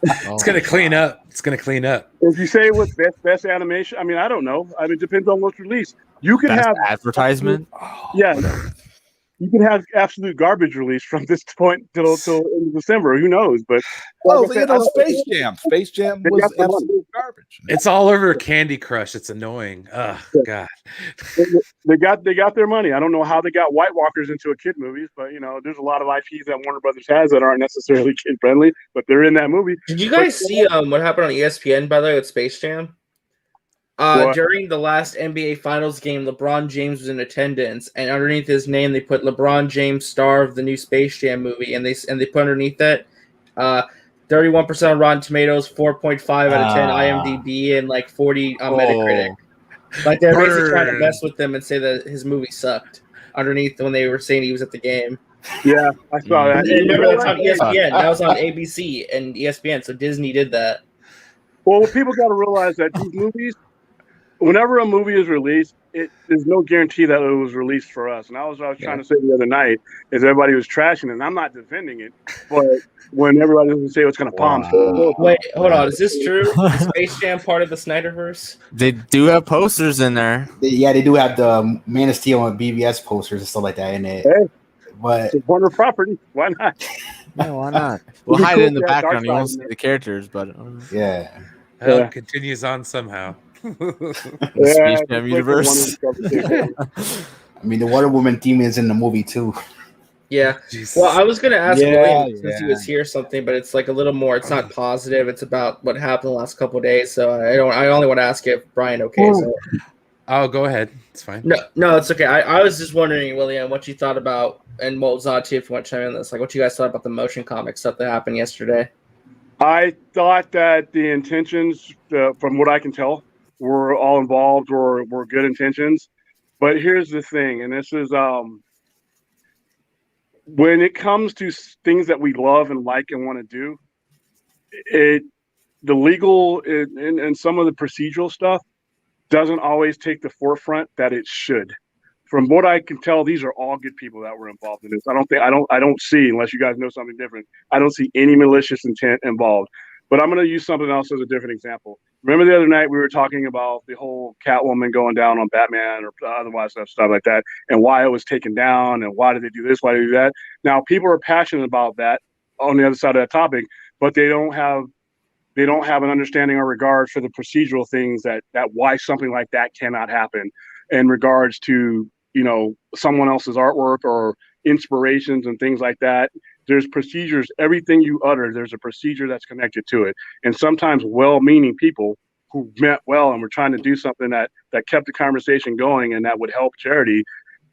A: It's going to clean up. It's going to clean up.
F: If you say it was best animation, I mean, I don't know. I mean, it depends on what's released. You could have
C: advertisement.
F: You can have absolute garbage release from this point till in December. Who knows? But
G: Space Jam was absolute garbage.
A: It's all over Candy Crush. It's annoying. Oh God.
F: They got their money. I don't know how they got White Walkers into a kid movies, but there's a lot of IPs that Warner Brothers has that aren't necessarily kid friendly, but they're in that movie.
B: Did you guys see what happened on ESPN by the way with Space Jam? During the last NBA Finals game, LeBron James was in attendance, and underneath his name, they put LeBron James, star of the new Space Jam movie, and they put underneath that 31% on Rotten Tomatoes, 4.5 out of 10 IMDb, and like 40 on Metacritic. Like they're basically trying to mess with them and say that his movie sucked underneath when they were saying he was at the game.
F: Yeah, I saw that.
B: And remember, that's on ESPN. That was on ABC and ESPN, so Disney did that.
F: Well, people got to realize that these movies. Whenever a movie is released, there's no guarantee that it was released for us. And I was trying to say the other night is everybody was trashing it. And I'm not defending it, but when everybody doesn't say it's going to bomb.
B: Wait, hold on. Is this true? Is Space Jam part of the Snyderverse?
C: They do have posters in there.
D: They do have the Man of Steel and BVS posters and stuff like that in it.
F: Hey,
D: but
F: it's Warner property. Why not?
C: Yeah, why not? We'll hide it in the background. You won't see the characters, but
D: yeah.
A: It continues on somehow.
C: Space Jam universe.
D: I mean, the Wonder Woman theme is in the movie too.
B: Yeah. Jesus. Well, I was going to ask William since he was here something, but it's like a little more. It's not positive. It's about what happened the last couple of days. So I only want to ask if Brian okays it.
A: Oh, go ahead. It's fine.
B: No, it's okay. I was just wondering, William, what you thought about, and what was odd too, if you want to chime in on this, like what you guys thought about the motion comic stuff that happened yesterday.
F: I thought that the intentions, from what I can tell, were all involved or were good intentions. But here's the thing, and this is when it comes to things that we love and like and want to do, the legal and some of the procedural stuff doesn't always take the forefront that it should. From what I can tell, these are all good people that were involved in this. I don't see, unless you guys know something different, I don't see any malicious intent involved. But I'm going to use something else as a different example. Remember the other night we were talking about the whole Catwoman going down on Batman or otherwise stuff like that, and why it was taken down, and why did they do this, why did they do that? Now people are passionate about that on the other side of that topic, but they don't have an understanding or regard for the procedural things that why something like that cannot happen in regards to someone else's artwork or inspirations and things like that. There's procedures. Everything you utter, there's a procedure that's connected to it. And sometimes well-meaning people who meant well and were trying to do something that kept the conversation going and that would help charity,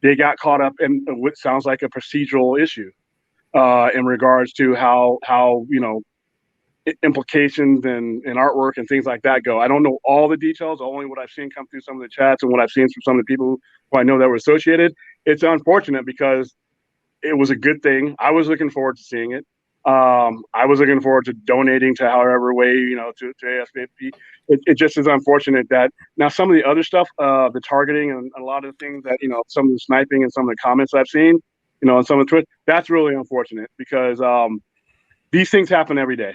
F: they got caught up in what sounds like a procedural issue in regards to how implications and artwork and things like that go. I don't know all the details, only what I've seen come through some of the chats and what I've seen from some of the people who I know that were associated. It's unfortunate because it was a good thing. I was looking forward to seeing it. I was looking forward to donating to however way, to ASPP. It just is unfortunate that now some of the other stuff, the targeting and a lot of the things that, some of the sniping and some of the comments I've seen, on some of the Twitter, that's really unfortunate because these things happen every day.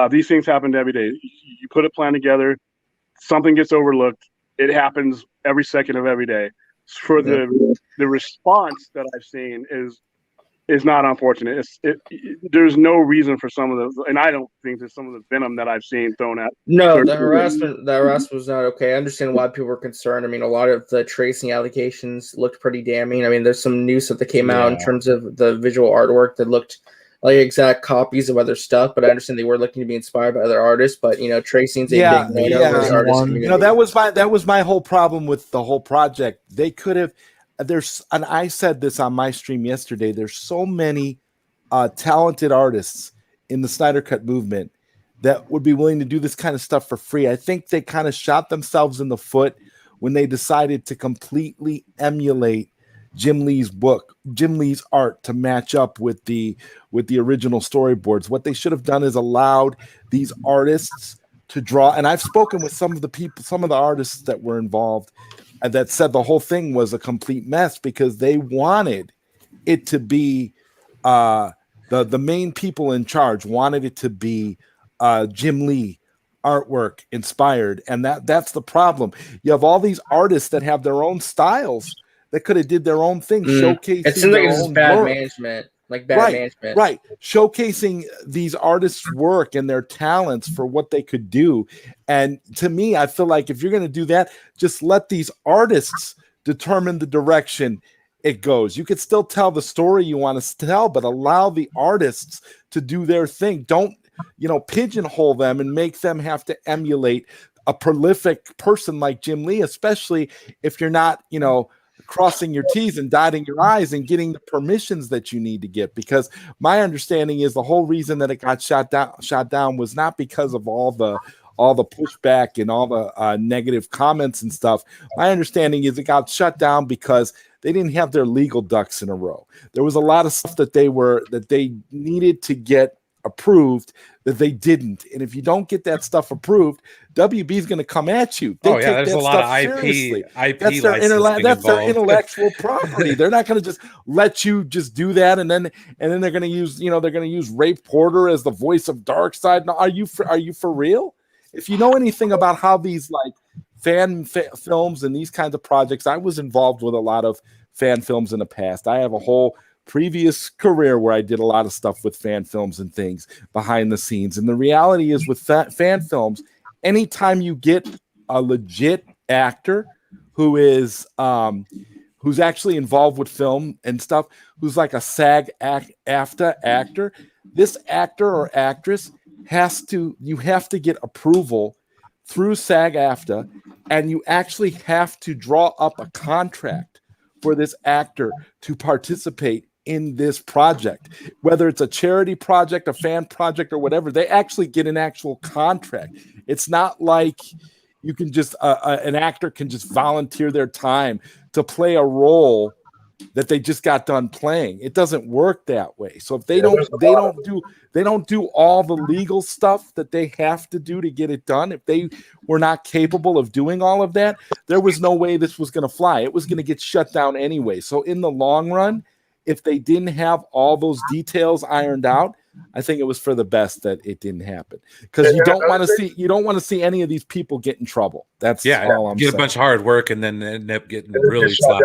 F: These things happen every day. You put a plan together, something gets overlooked. It happens every second of every day. For the response that I've seen is not unfortunate. There's no reason for some of the, and I don't think there's some of the venom that I've seen thrown at.
B: No, the harassment was not okay. I understand why people were concerned. I mean, a lot of the tracing allegations looked pretty damning. I mean, there's some news that came out in terms of the visual artwork that looked like exact copies of other stuff, but I understand they were looking to be inspired by other artists. But tracing's a big no-no for the artist community.
G: That was my whole problem with the whole project. They could have. And I said this on my stream yesterday. There's so many talented artists in the Snyder Cut movement that would be willing to do this kind of stuff for free. I think they kind of shot themselves in the foot when they decided to completely emulate Jim Lee's art to match up with the original storyboards. What they should have done is allowed these artists to draw. And I've spoken with some of the artists that were involved that said the whole thing was a complete mess because they wanted it to be the main people in charge wanted it to be Jim Lee artwork inspired. And that's the problem. You have all these artists that have their own styles that could have did their own thing, showcasing
B: it seems like it's bad management, management.
G: Right. Showcasing these artists' work and their talents for what they could do. And to me, I feel like if you're going to do that, just let these artists determine the direction it goes. You could still tell the story you want to tell, but allow the artists to do their thing. Don't, pigeonhole them and make them have to emulate a prolific person like Jim Lee, especially if you're not, crossing your T's and dotting your I's and getting the permissions that you need to get. Because my understanding is the whole reason that it got shot down was not because of all the pushback and all the negative comments and stuff. My understanding is it got shut down because they didn't have their legal ducks in a row. There was a lot of stuff that they needed to get approved that they didn't. And if you don't get that stuff approved, WB is going to come at you. They
A: there's a lot of IP
G: that's their intellectual property. They're not going to just let you just do that. And then they're going to use Ray Porter as the voice of Darkseid. Now, are you for real? If you know anything about how these fan films and these kinds of projects, I was involved with a lot of fan films in the past. I have a whole previous career where I did a lot of stuff with fan films and things behind the scenes. And the reality is with fan films, anytime you get a legit actor who is who's actually involved with film and stuff, who's like a SAG-AFTRA actor, this actor or actress you have to get approval through SAG-AFTRA, and you actually have to draw up a contract for this actor to participate in this project, whether it's a charity project, a fan project, or whatever. They actually get an actual contract. It's not like you can just an actor can just volunteer their time to play a role that they just got done playing. It doesn't work that way. So if they don't do all the legal stuff that they have to do to get it done, if they were not capable of doing all of that, there was no way this was going to fly. It was going to get shut down anyway. So in the long run, if they didn't have all those details ironed out, I think it was for the best that it didn't happen, because you don't want to see any of these people get in trouble. That's all I'm saying.
A: Get a bunch of hard work and then end up getting really sloppy.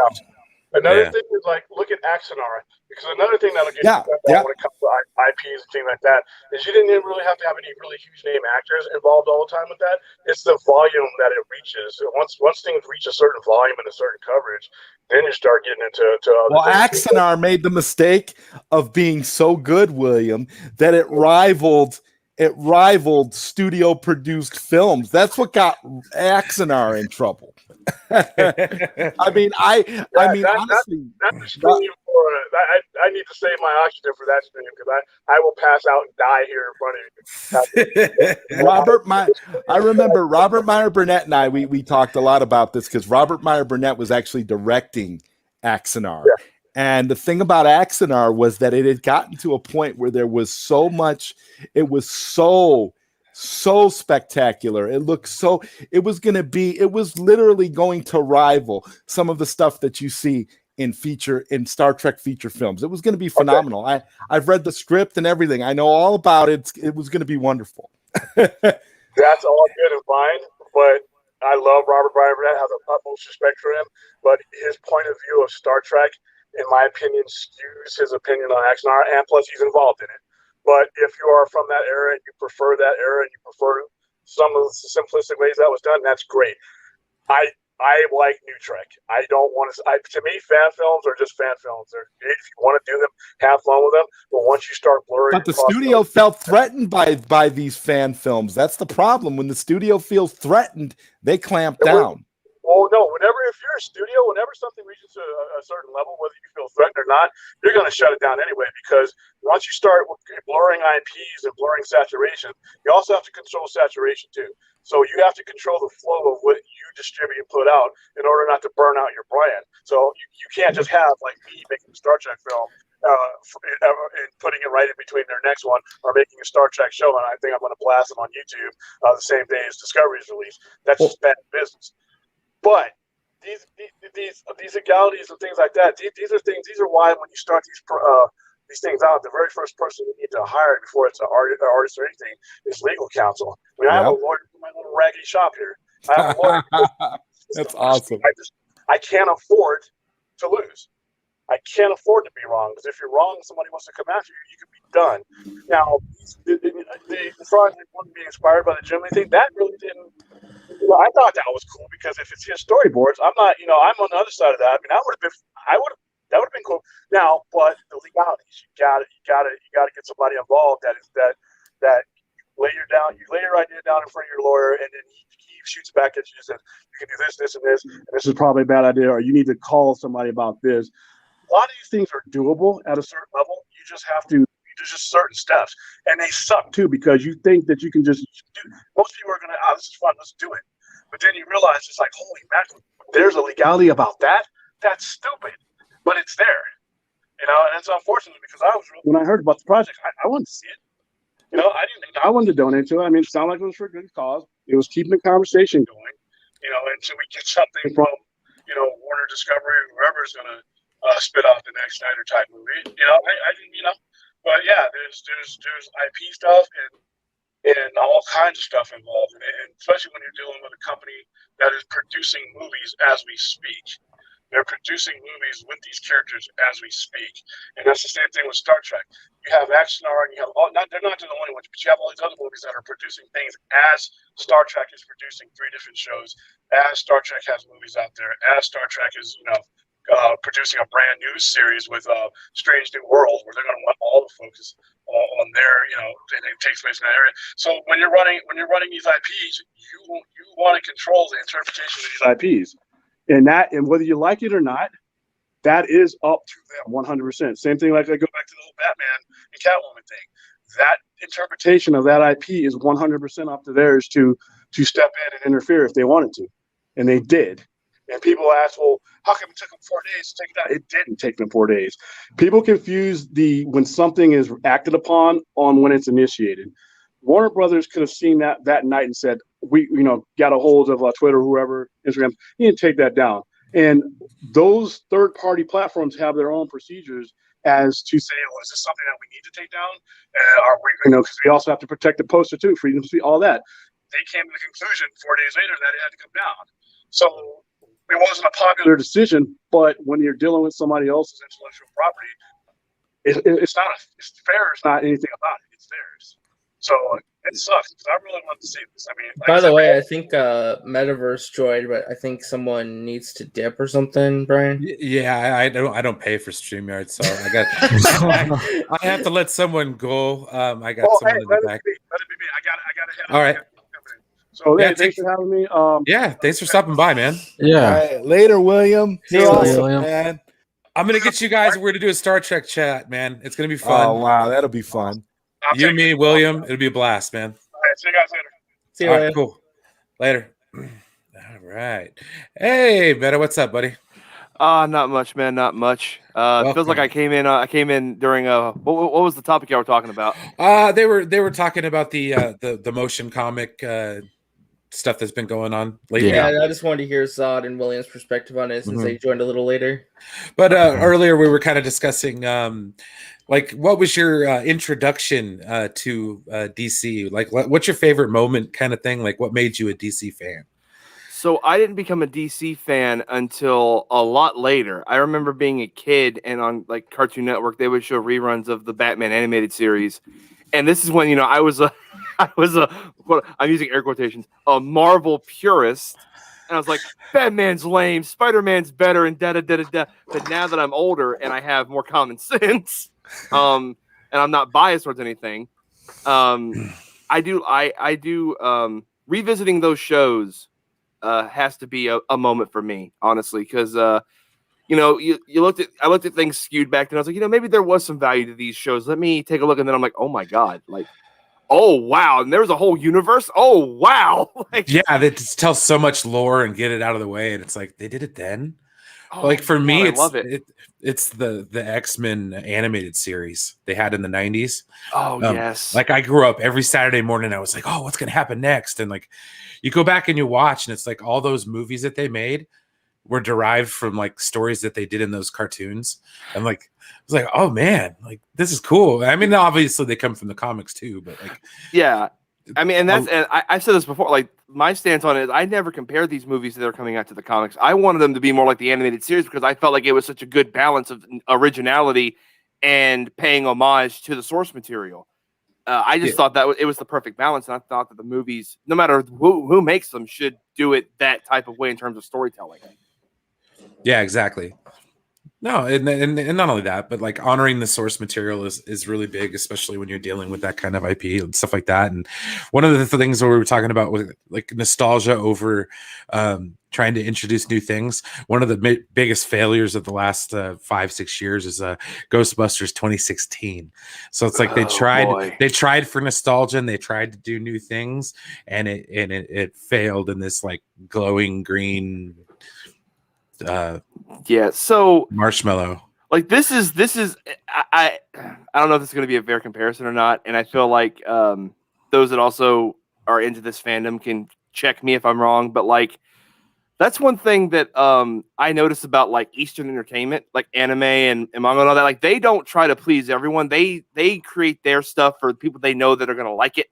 F: Another thing is like look at Axonar, because another thing that'll get when it comes to IPs and things like that is you didn't really have to have any really huge name actors involved all the time with that. It's the volume that it reaches. Once things reach a certain volume and a certain coverage, then you start getting into other things.
G: Axonar made the mistake of being so good, William, that it rivaled studio produced films. That's what got Axonar in trouble. I mean, honestly,
F: that's a stream I need to save my oxygen for that stream, because I will pass out and die here in front of you.
G: I remember Robert Meyer Burnett and I, we talked a lot about this, because Robert Meyer Burnett was actually directing Axonar.
F: Yeah.
G: And the thing about Axonar was that it had gotten to a point where there was so much, it was so spectacular. It was literally going to rival some of the stuff that you see in Star Trek feature films. It was going to be phenomenal. Okay. I've read the script and everything. I know all about it. It was going to be wonderful.
F: That's all good and fine, but I love Robert Meyer Burnett. I have the utmost respect for him, but his point of view of Star Trek, in my opinion, skews his opinion on Axonar, and plus he's involved in it. But if you are from that era and you prefer that era and you prefer some of the simplistic ways that was done, that's great. I like New Trek. I don't want to. To me, fan films are just fan films. They're great. If you want to do them, have fun with them. But once you start blurring,
G: but the studio felt threatened by these fan films. That's the problem. When the studio feels threatened, they clamp down.
F: Well, no. If you're a studio, whenever something reaches a certain level, whether you feel threatened or not, you're going to shut it down anyway. Because once you start blurring IPs and blurring saturation, you also have to control saturation too. So you have to control the flow of what you distribute and put out in order not to burn out your brand. So you can't just have like me making a Star Trek film and putting it right in between their next one, or making a Star Trek show and I think I'm going to blast them on YouTube the same day as Discovery's release. That's just bad business. But these legalities and things like that, these are why when you start these things out, the very first person you need to hire before it's an artist or anything is legal counsel. I mean, I have a lawyer for my little raggedy shop here. I have a lawyer.
G: That's awesome.
F: I can't afford to lose. I can't afford to be wrong, because if you're wrong and somebody wants to come after you, you can be done. Now, the project wasn't being inspired by the Jimmy thing. That really didn't. I thought that was cool, because if it's his storyboards, I'm not. I'm on the other side of that. I mean, that would have been cool. Now, but the legalities, you got to get somebody involved that you lay your idea down in front of your lawyer, and then he shoots back at you and says, you can do this, this, and this, and this is probably a bad idea, or you need to call somebody about this. A lot of these things are doable at a certain level. You just have to. There's just certain steps, and they suck too, because you think that you can just do. Most people are gonna, this is fun, let's do it. But then you realize it's like, holy mackerel, there's a legality about that. That's stupid, but it's there, and it's unfortunate, because when I heard about the project, I wanted to see it. I wanted to donate to it. I mean, it sounded like it was for a good cause. It was keeping the conversation going, until we get something from, Warner, Discovery, whoever's going to spit out the next Snyder type movie. But yeah, there's IP stuff and all kinds of stuff involved, and especially when you're dealing with a company that is producing movies as we speak. They're producing movies with these characters as we speak, and that's the same thing with Star Trek. You have Axonar, and you have they're not the only ones, but you have all these other movies that are producing things as Star Trek is producing 3 different shows, as Star Trek has movies out there, as Star Trek is producing a brand new series with Strange New World, where they're going to want all the focus on their, and it takes place in that area. So when you're running these IPs, you want to control the interpretation of these IPs. And whether you like it or not, that is up to them 100%. Same thing, like I go back to the whole Batman and Catwoman thing. That interpretation of that IP is 100% up to theirs to step in and interfere if they wanted to. And they did. And people ask, well, how come it took them 4 days to take it out? It didn't take them 4 days. People confuse when something is acted upon on when it's initiated. Warner Brothers could have seen that night and said, we got a hold of Twitter, whoever, Instagram, you need to take that down. And those third-party platforms have their own procedures as to say, oh, is this something that we need to take down? Are we, because we also have to protect the poster too, freedom to speak, all that. They came to the conclusion 4 days later that it had to come down. So it wasn't a popular decision, but when you're dealing with somebody else's intellectual property, it's not fair. It's not anything about it. It's theirs. So it sucks because I really want to see this. I mean,
B: by the way, I think Metaverse joined, but I think someone needs to dip or something, Brian.
A: Yeah, I don't pay for StreamYard, so I have to let someone go. I got someone in the back.
F: Let it be me. I got to head.
A: All right.
F: So thanks for having me.
A: Yeah, thanks for stopping by, man.
C: Yeah.
G: Right, later, William.
B: See
G: Awesome,
C: William.
G: man.
A: I'm gonna get you guys. We're gonna do a Star Trek chat, man. It's gonna be fun.
G: Oh wow, that'll be fun.
A: You, me, William. It'll be a blast, man.
F: All right, see you guys later.
B: See you
A: All
B: later.
A: right, cool. Later. All right. Hey, Meta, what's up, buddy?
H: Not much, man. Not much. It feels like I came in during what was the topic y'all were talking about?
A: They were talking about the motion comic stuff that's been going on lately.
B: Yeah, I just wanted to hear Zod and William's perspective on it since they joined a little later.
A: But earlier we were kind of discussing like what was your introduction to DC? Like what's your favorite moment kind of thing? Like what made you a DC fan?
H: So I didn't become a DC fan until a lot later. I remember being a kid and on like Cartoon Network they would show reruns of the Batman animated series. And this is when, I was a what I'm using air quotations, a Marvel purist. And I was like, Batman's lame, Spider-Man's better, and da-da-da-da-da. But now that I'm older and I have more common sense, and I'm not biased towards anything, I do revisiting those shows has to be a moment for me, honestly, because I looked at things skewed back then. I was like, maybe there was some value to these shows. Let me take a look, and then I'm like, oh my god, like, oh wow, and there's a whole universe. Oh wow, like,
A: yeah, they just tell so much lore and get it out of the way, and it's like they did it then. Like for me,
H: I love it.
A: It's the X-Men animated series they had in the 90s.
H: Oh yes,
A: like I grew up every Saturday morning. I was like, oh, what's gonna happen next? And like, you go back and you watch, and it's like all those movies that they made were derived from like stories that they did in those cartoons. And like, I was like, oh man, like this is cool. I mean, obviously they come from the comics too, but like,
H: yeah. I mean, and I've said this before. Like my stance on it is, I never compared these movies that are coming out to the comics. I wanted them to be more like the animated series because I felt like it was such a good balance of originality and paying homage to the source material. I just thought that it was the perfect balance, and I thought that the movies, no matter who makes them, should do it that type of way in terms of storytelling.
A: Yeah, exactly. No, and not only that, but like honoring the source material is really big, especially when you're dealing with that kind of IP and stuff like that. And one of the things that we were talking about with like nostalgia over trying to introduce new things. One of the biggest failures of the last 5-6 years is Ghostbusters 2016. So it's like they tried for nostalgia and they tried to do new things, and it failed in this like glowing green.
H: So
A: marshmallow.
H: Like this is I don't know if this is going to be a fair comparison or not, and I feel like those that also are into this fandom can check me if I'm wrong, but like that's one thing that I notice about like Eastern entertainment, like anime and manga and all that. Like they don't try to please everyone. They create their stuff for the people they know that are going to like it,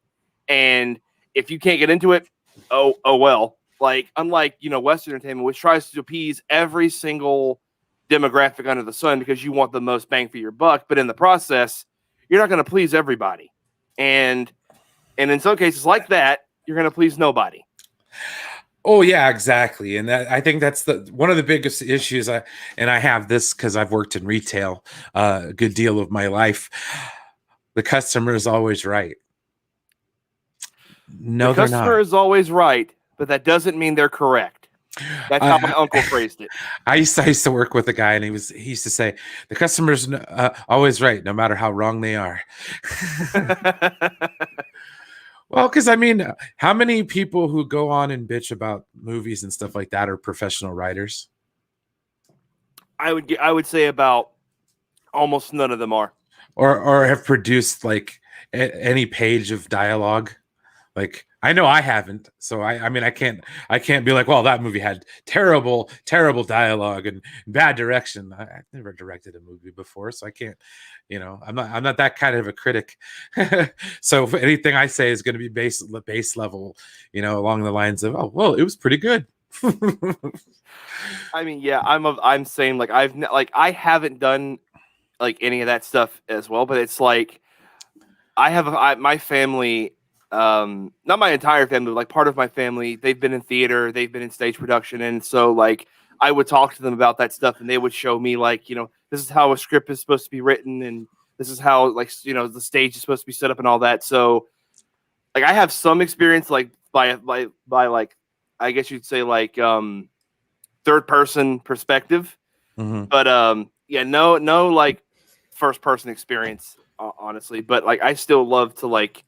H: and if you can't get into it, oh well. Like, unlike, Western entertainment, which tries to appease every single demographic under the sun because you want the most bang for your buck, but in the process, you're not going to please everybody. And in some cases like that, you're going to please nobody.
A: Oh, yeah, exactly. And I think that's one of the biggest issues. I have this because I've worked in retail a good deal of my life. The customer is always right. No,
H: the customer is always right. But that doesn't mean they're correct. That's how my uncle phrased it.
A: I used to work with a guy, and he used to say, "The customer's always right, no matter how wrong they are." Well, because I mean, how many people who go on and bitch about movies and stuff like that are professional writers?
H: I would say about almost none of them are,
A: or have produced like any page of dialogue. Like I know I haven't, so I mean I can't be like, well, that movie had terrible dialogue and bad direction. I've never directed a movie before, so I can't, I'm not that kind of a critic. So if anything I say is going to be base level, along the lines of, oh well, it was pretty good.
H: I mean, yeah, I'm saying like I haven't done like any of that stuff as well, but it's like my family, not my entire family, but like part of my family, they've been in theater, they've been in stage production, and so like I would talk to them about that stuff, and they would show me like, this is how a script is supposed to be written, and this is how like the stage is supposed to be set up and all that. So like I have some experience like by like I guess you'd say like third person perspective, but yeah, no like first person experience. Honestly, but like I still love to like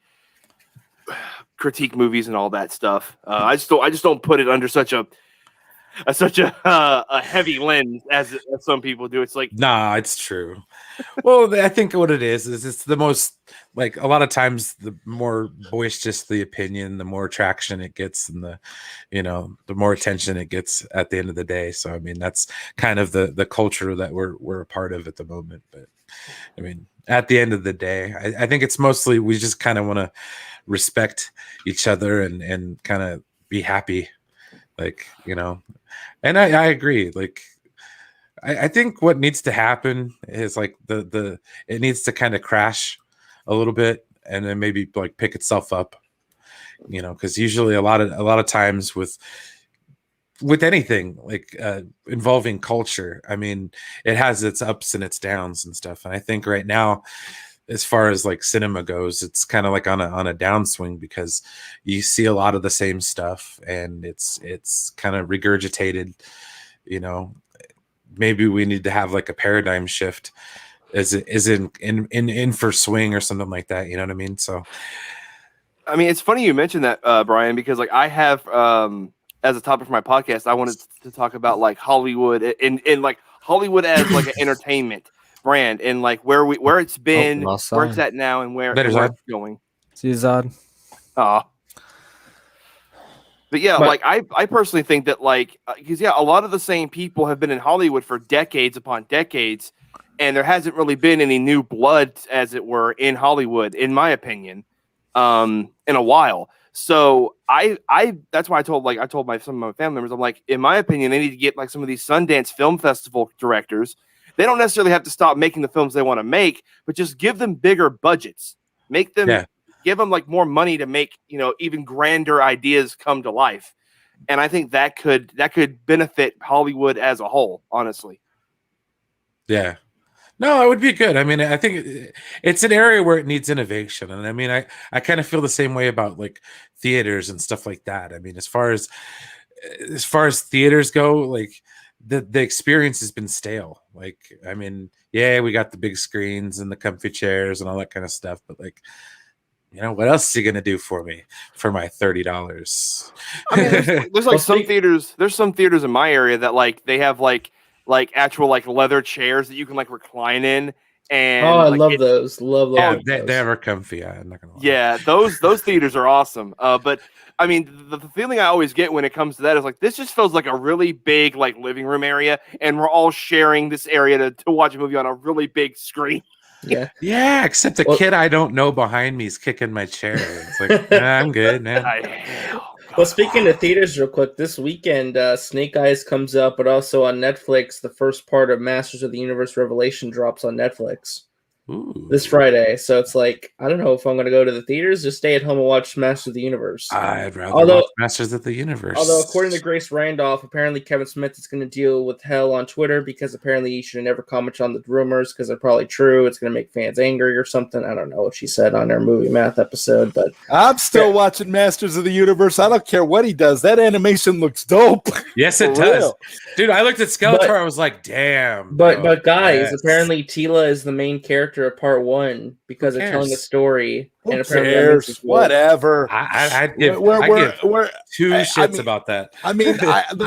H: critique movies and all that stuff. I just don't put it under such a heavy lens as some people do. It's like,
A: nah, it's true. Well, I think what it is it's the most, like, a lot of times the more boisterous the opinion, the more traction it gets, and the more attention it gets at the end of the day. So I mean, that's kind of the culture that we're a part of at the moment. But I mean, at the end of the day, I think it's mostly we just kind of want to respect each other and kind of be happy, like, and I agree. Like, I think what needs to happen is like it needs to kind of crash a little bit and then maybe like pick itself up, because usually a lot of times with anything like involving culture, I mean, it has its ups and its downs and stuff. And I think right now, as far as like cinema goes, it's kind of like on a downswing, because you see a lot of the same stuff and it's kind of regurgitated. Maybe we need to have like a paradigm shift is in for swing or something like that. You know what I mean? So
H: I mean, it's funny you mentioned that, Brian, because like I have as a topic for my podcast, I wanted to talk about like Hollywood and like Hollywood as like an entertainment brand, and like where it's been, where it's at now, and where it's going.
C: See you, Zod.
H: But yeah, like I personally think that like, because a lot of the same people have been in Hollywood for decades upon decades, and there hasn't really been any new blood, as it were, in Hollywood, in my opinion, in a while. So I that's why I told some of my family members, I'm like, in my opinion, they need to get like some of these Sundance Film Festival directors. They don't necessarily have to stop making the films they want to make, but just give them bigger budgets. Make them give them like more money to make, even grander ideas come to life. And I think that could benefit Hollywood as a whole, honestly.
A: Yeah. No, it would be good. I mean, I think it's an area where it needs innovation. And I mean, I kind of feel the same way about like theaters and stuff like that. I mean, as far as theaters go, like the experience has been stale. Like, I mean, yeah, we got the big screens and the comfy chairs and all that kind of stuff, but like, what else are you gonna do for me for my $30?
H: I mean, there's like some theaters. There's some theaters in my area that like they have like actual like leather chairs that you can like recline in. And
B: I
H: like,
B: love those. Love
A: yeah,
B: those.
A: They are comfy. I'm not gonna lie.
H: Yeah, those theaters are awesome. But I mean, the feeling I always get when it comes to that is like, this just feels like a really big like living room area, and we're all sharing this area to watch a movie on a really big screen.
A: Yeah, except the kid I don't know behind me is kicking my chair. It's like, I'm good, man.
B: Well, speaking of theaters real quick, this weekend, Snake Eyes comes up, but also on Netflix, the first part of Masters of the Universe Revelation drops on Netflix.
A: Ooh.
B: This Friday. So it's like, I don't know if I'm going to go to the theaters or stay at home and watch Masters of the Universe.
A: I'd rather watch Masters of the Universe.
B: Although, according to Grace Randolph, apparently Kevin Smith is going to deal with hell on Twitter because apparently he should have never commented on the rumors because they're probably true. It's going to make fans angry or something. I don't know what she said on our movie math episode, but
G: I'm still watching Masters of the Universe. I don't care what he does. That animation looks dope.
A: Yes, it does. Dude, I looked at Skeletor. I was like, damn.
B: But guys, apparently Tila is the main character of part 1 because they're telling a story.
G: Who cares? Whatever.
A: I'd give two shits about that.
G: I mean,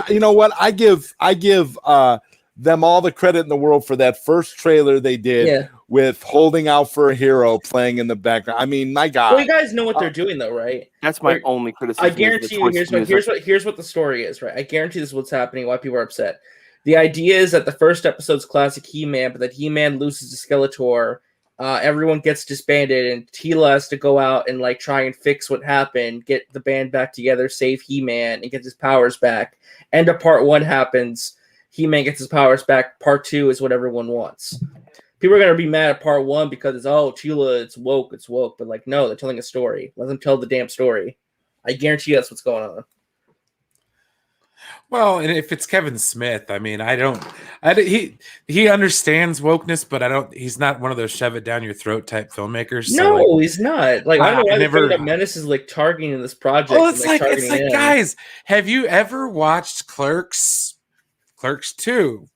G: you know what? I give them all the credit in the world for that first trailer they did with "Holding Out for a Hero" playing in the background. I mean, my God.
B: Well, you guys know what they're doing, though, right?
H: That's my only criticism.
B: I guarantee you. Here's what the story is, right? I guarantee this is what's happening. Why people are upset. The idea is that the first episode's classic He-Man, but that He-Man loses to Skeletor. Everyone gets disbanded, and Tila has to go out and like try and fix what happened, get the band back together, save He-Man, and get his powers back. End of part 1 happens. He-Man gets his powers back. Part 2 is what everyone wants. People are gonna be mad at part 1 because it's Tila, it's woke. But like, no, they're telling a story. Let them tell the damn story. I guarantee you that's what's going on.
A: Well, and if it's Kevin Smith, I mean, he understands wokeness, but he's not one of those shove it down your throat type filmmakers.
B: No,
A: so
B: he's not. Like, I don't know why they think that Menace is like targeting this project.
A: Oh, it's like guys, have you ever watched Clerks 2?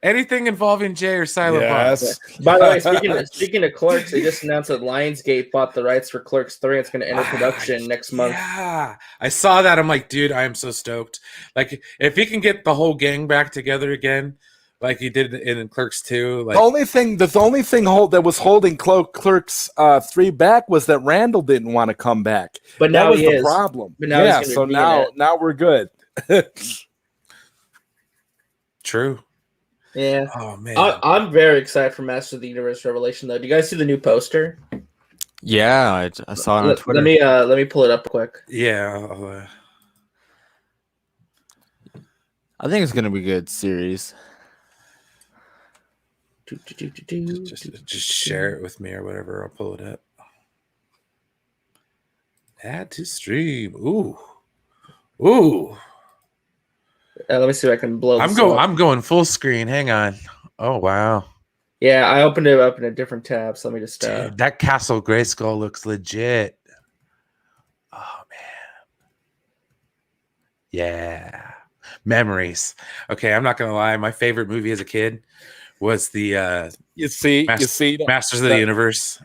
A: Anything involving Jay or Silent Bob.
B: By the way, speaking of Clerks, they just announced that Lionsgate bought the rights for Clerks 3. It's going to enter production next month.
A: Yeah, I saw that. I'm like, dude, I am so stoked. Like, if he can get the whole gang back together again, like he did in Clerks 2. Like,
G: the only thing that was holding Clerks 3 back was that Randall didn't want to come back.
B: But now
G: that was
B: he
G: the
B: is.
G: problem.
B: But now
G: yeah, so now we're good.
A: True.
B: Yeah.
A: Oh man,
B: I'm very excited for Master of the Universe Revelation though. Do you guys see the new poster?
C: Yeah, I saw it on Twitter.
B: Let me pull it up quick.
A: Yeah.
C: I think it's gonna be a good series.
A: Just share it with me or whatever. I'll pull it up. Add to stream. Ooh.
B: Let me see if I can blow.
A: I'm going full screen. Hang on. Oh wow.
B: Yeah, I opened it up in a different tab. So let me just.
A: Dude, that Castle Grayskull looks legit. Oh man. Yeah. Memories. Okay, I'm not gonna lie. My favorite movie as a kid was the Masters of the Universe.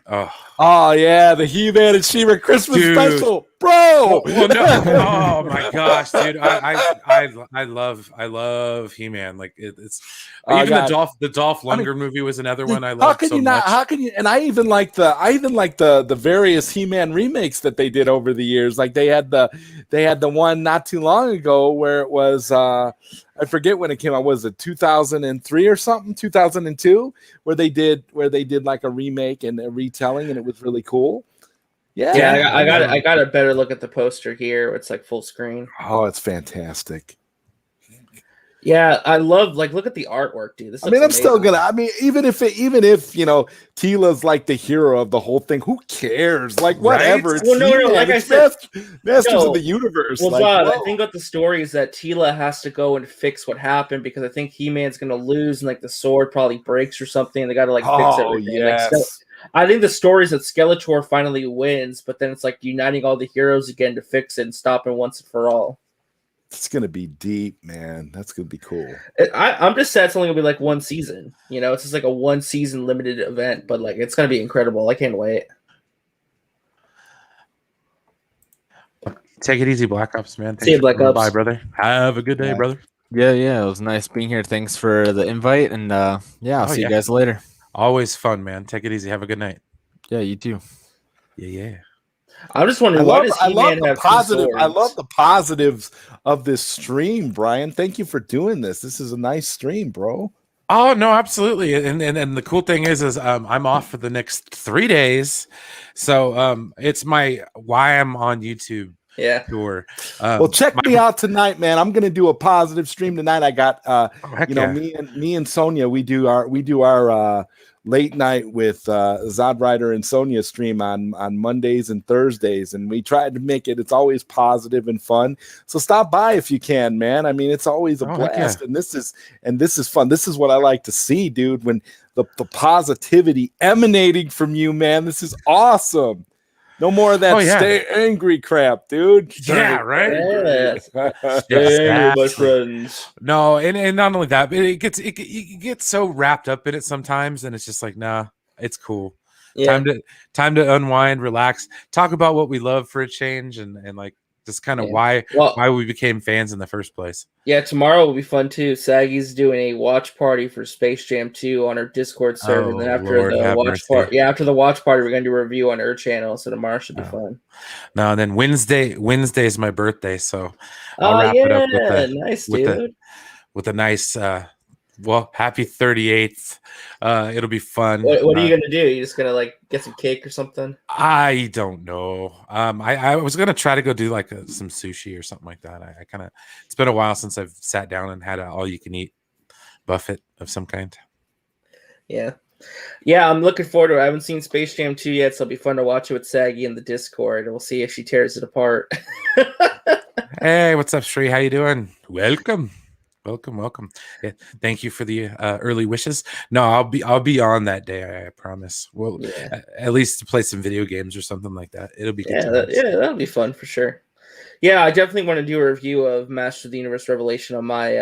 G: Oh yeah, the He-Man and She-Ra Christmas special, bro.
A: Well, no. Oh my gosh, dude! I love He-Man. Like it's even the Dolph Lundgren movie was another one I loved.
G: How can
A: so
G: you not?
A: much.
G: How can you? And I even like the various He-Man remakes that they did over the years. Like they had the one not too long ago where it was I forget when it came out. Was it 2003 or something? 2002, where they did like a remake and a retelling, and it was really cool.
B: Yeah, I got a better look at the poster here. It's like full screen.
G: Oh, it's fantastic.
B: Yeah, I love look at the artwork, dude.
G: I'm amazing. Still gonna. I mean, even if Tila's like the hero of the whole thing, who cares? Like whatever.
B: Right? Well, no. Like I said,
G: Masters of the Universe.
B: Well, John, I think what the story is that Tila has to go and fix what happened because I think He-Man's gonna lose and like the sword probably breaks or something. And they got to fix everything.
G: Yes.
B: I think the story is that Skeletor finally wins, but then it's like uniting all the heroes again to fix it and stop it once and for all.
G: It's gonna be deep, man. That's gonna be cool.
B: I'm just sad it's only gonna be like one season. It's just like a 1 season limited event, but like it's gonna be incredible. I can't wait.
A: Take it easy, Black Ops, man.
B: See you, Black Ops.
A: Bye, brother. Have a good day, brother.
C: Yeah. It was nice being here. Thanks for the invite, and I'll see you guys later.
A: Always fun, man. Take it easy. Have a good night.
C: Yeah, you too.
A: Yeah.
B: I'm just wondering why does He-Man have
G: positive. I love the positives of this stream, Brian. Thank you for doing this. This is a nice stream, bro.
A: Oh no, absolutely. And the cool thing is I'm off for the next 3 days, so it's why I'm on YouTube.
B: Yeah.
A: Tour.
G: Well, check me out tonight, man. I'm gonna do a positive stream tonight. I got me and Sonia. We do our late night with Zod Rider and Sonia stream on Mondays and Thursdays, and we try to make it. It's always positive and fun. So stop by if you can, man. I mean, it's always a blast, and this is fun. This is what I like to see, dude. When the positivity emanating from you, man. This is awesome. No more of that stay angry crap, dude.
A: Yeah, right.
B: Yeah, my friends.
A: No, and not only that, but it gets so wrapped up in it sometimes, and it's just like, nah, it's cool. Yeah. Time to unwind, relax, talk about what we love for a change, and like Just kind of
B: Yeah.
A: why we became fans in the first place.
B: Yeah, tomorrow will be fun too. Saggy's doing a watch party for Space Jam 2 on her Discord server. And then after
A: Lord,
B: the watch party, after the watch party, we're gonna do a review on her channel. So tomorrow should be fun.
A: No, and then Wednesday is my birthday, so I'll
B: Oh
A: wrap it up with
B: nice, dude.
A: With a nice happy 38th. It'll be fun.
B: What are you gonna do? You just gonna like get some cake or something?
A: I don't know. I was gonna try to go do like some sushi or something like that. I kind of, it's been a while since I've sat down and had an all you can eat buffet of some kind.
B: Yeah, I'm looking forward to it. I haven't seen Space Jam 2 yet, so it'll be fun to watch it with Saggy in the Discord, and we'll see if she tears it apart.
A: Hey, what's up, Shree? How you doing? Welcome. Yeah, thank you for the early wishes. No, I'll be on that day. I promise. Well, at least to play some video games or something like that. It'll be good.
B: That'll be fun for sure. Yeah, I definitely want to do a review of Master of the Universe Revelation on my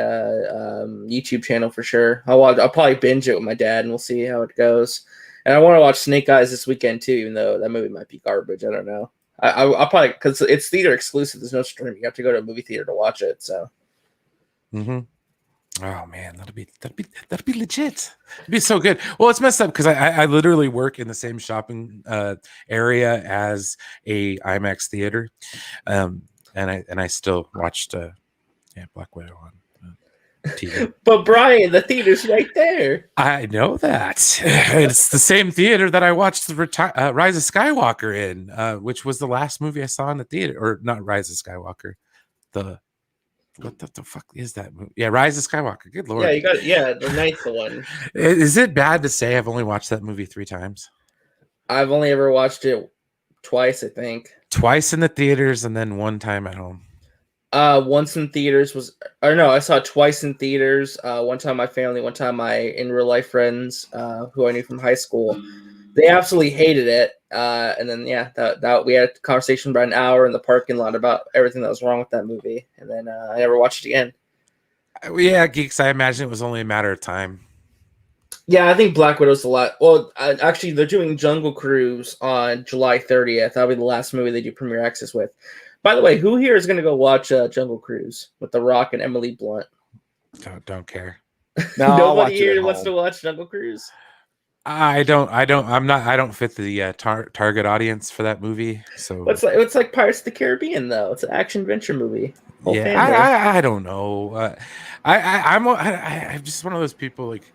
B: YouTube channel for sure. I'll probably binge it with my dad, and we'll see how it goes. And I want to watch Snake Eyes this weekend too, even though that movie might be garbage. I don't know. I'll probably, because it's theater exclusive. There's no streaming. You have to go to a movie theater to watch it. So.
A: Mm-hmm. Oh man, that'd be legit. It'd be so good. Well, it's messed up because I literally work in the same shopping area as a IMAX theater, and I still watched Black Widow on TV.
B: But Brian, the theater's right there.
A: I know that. It's the same theater that I watched the Rise of Skywalker in, which was the last movie I saw in the theater, or not Rise of Skywalker, what the fuck is that movie? Yeah, Rise of Skywalker. Good lord.
B: Yeah, you got the ninth one.
A: Is it bad to say I've only watched that movie 3 times?
B: I've only ever watched it twice, I think.
A: Twice in the theaters and then 1 time at home.
B: Once in theaters I saw it twice in theaters. One time my family, one time my in real life friends who I knew from high school. They absolutely hated it. And then that we had a conversation about an hour in the parking lot about everything that was wrong with that movie. And then I never watched it again.
A: Yeah, geeks, I imagine it was only a matter of time.
B: Yeah, I think Black Widow's a lot. Well, actually, they're doing Jungle Cruise on July 30th. That'll be the last movie they do premiere access with. By the way, who here is going to go watch Jungle Cruise with The Rock and Emily Blunt?
A: Don't care.
G: No,
B: nobody here wants to watch Jungle Cruise.
A: I don't fit the target audience for that movie. So
B: it's like Pirates of the Caribbean, though. It's an action adventure movie.
A: I don't know. I'm just one of those people. Like,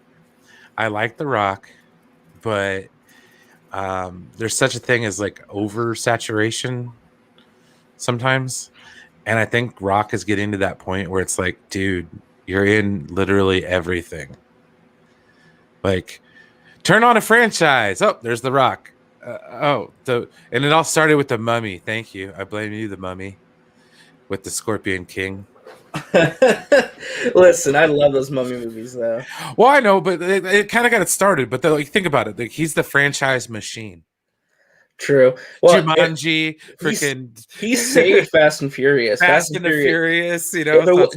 A: I like The Rock, but there's such a thing as like oversaturation sometimes, and I think Rock is getting to that point where it's like, dude, you're in literally everything. Like, turn on a franchise. Oh, there's The Rock. And it all started with The Mummy. Thank you. I blame you, The Mummy, with the Scorpion King.
B: Listen, I love those Mummy movies, though.
A: Well, I know, but it kind of got it started. But like, think about it. Like, he's the franchise machine.
B: True. Well,
A: Jumanji, freaking.
B: He saved Fast and Furious.
A: Fast and the Furious. You know,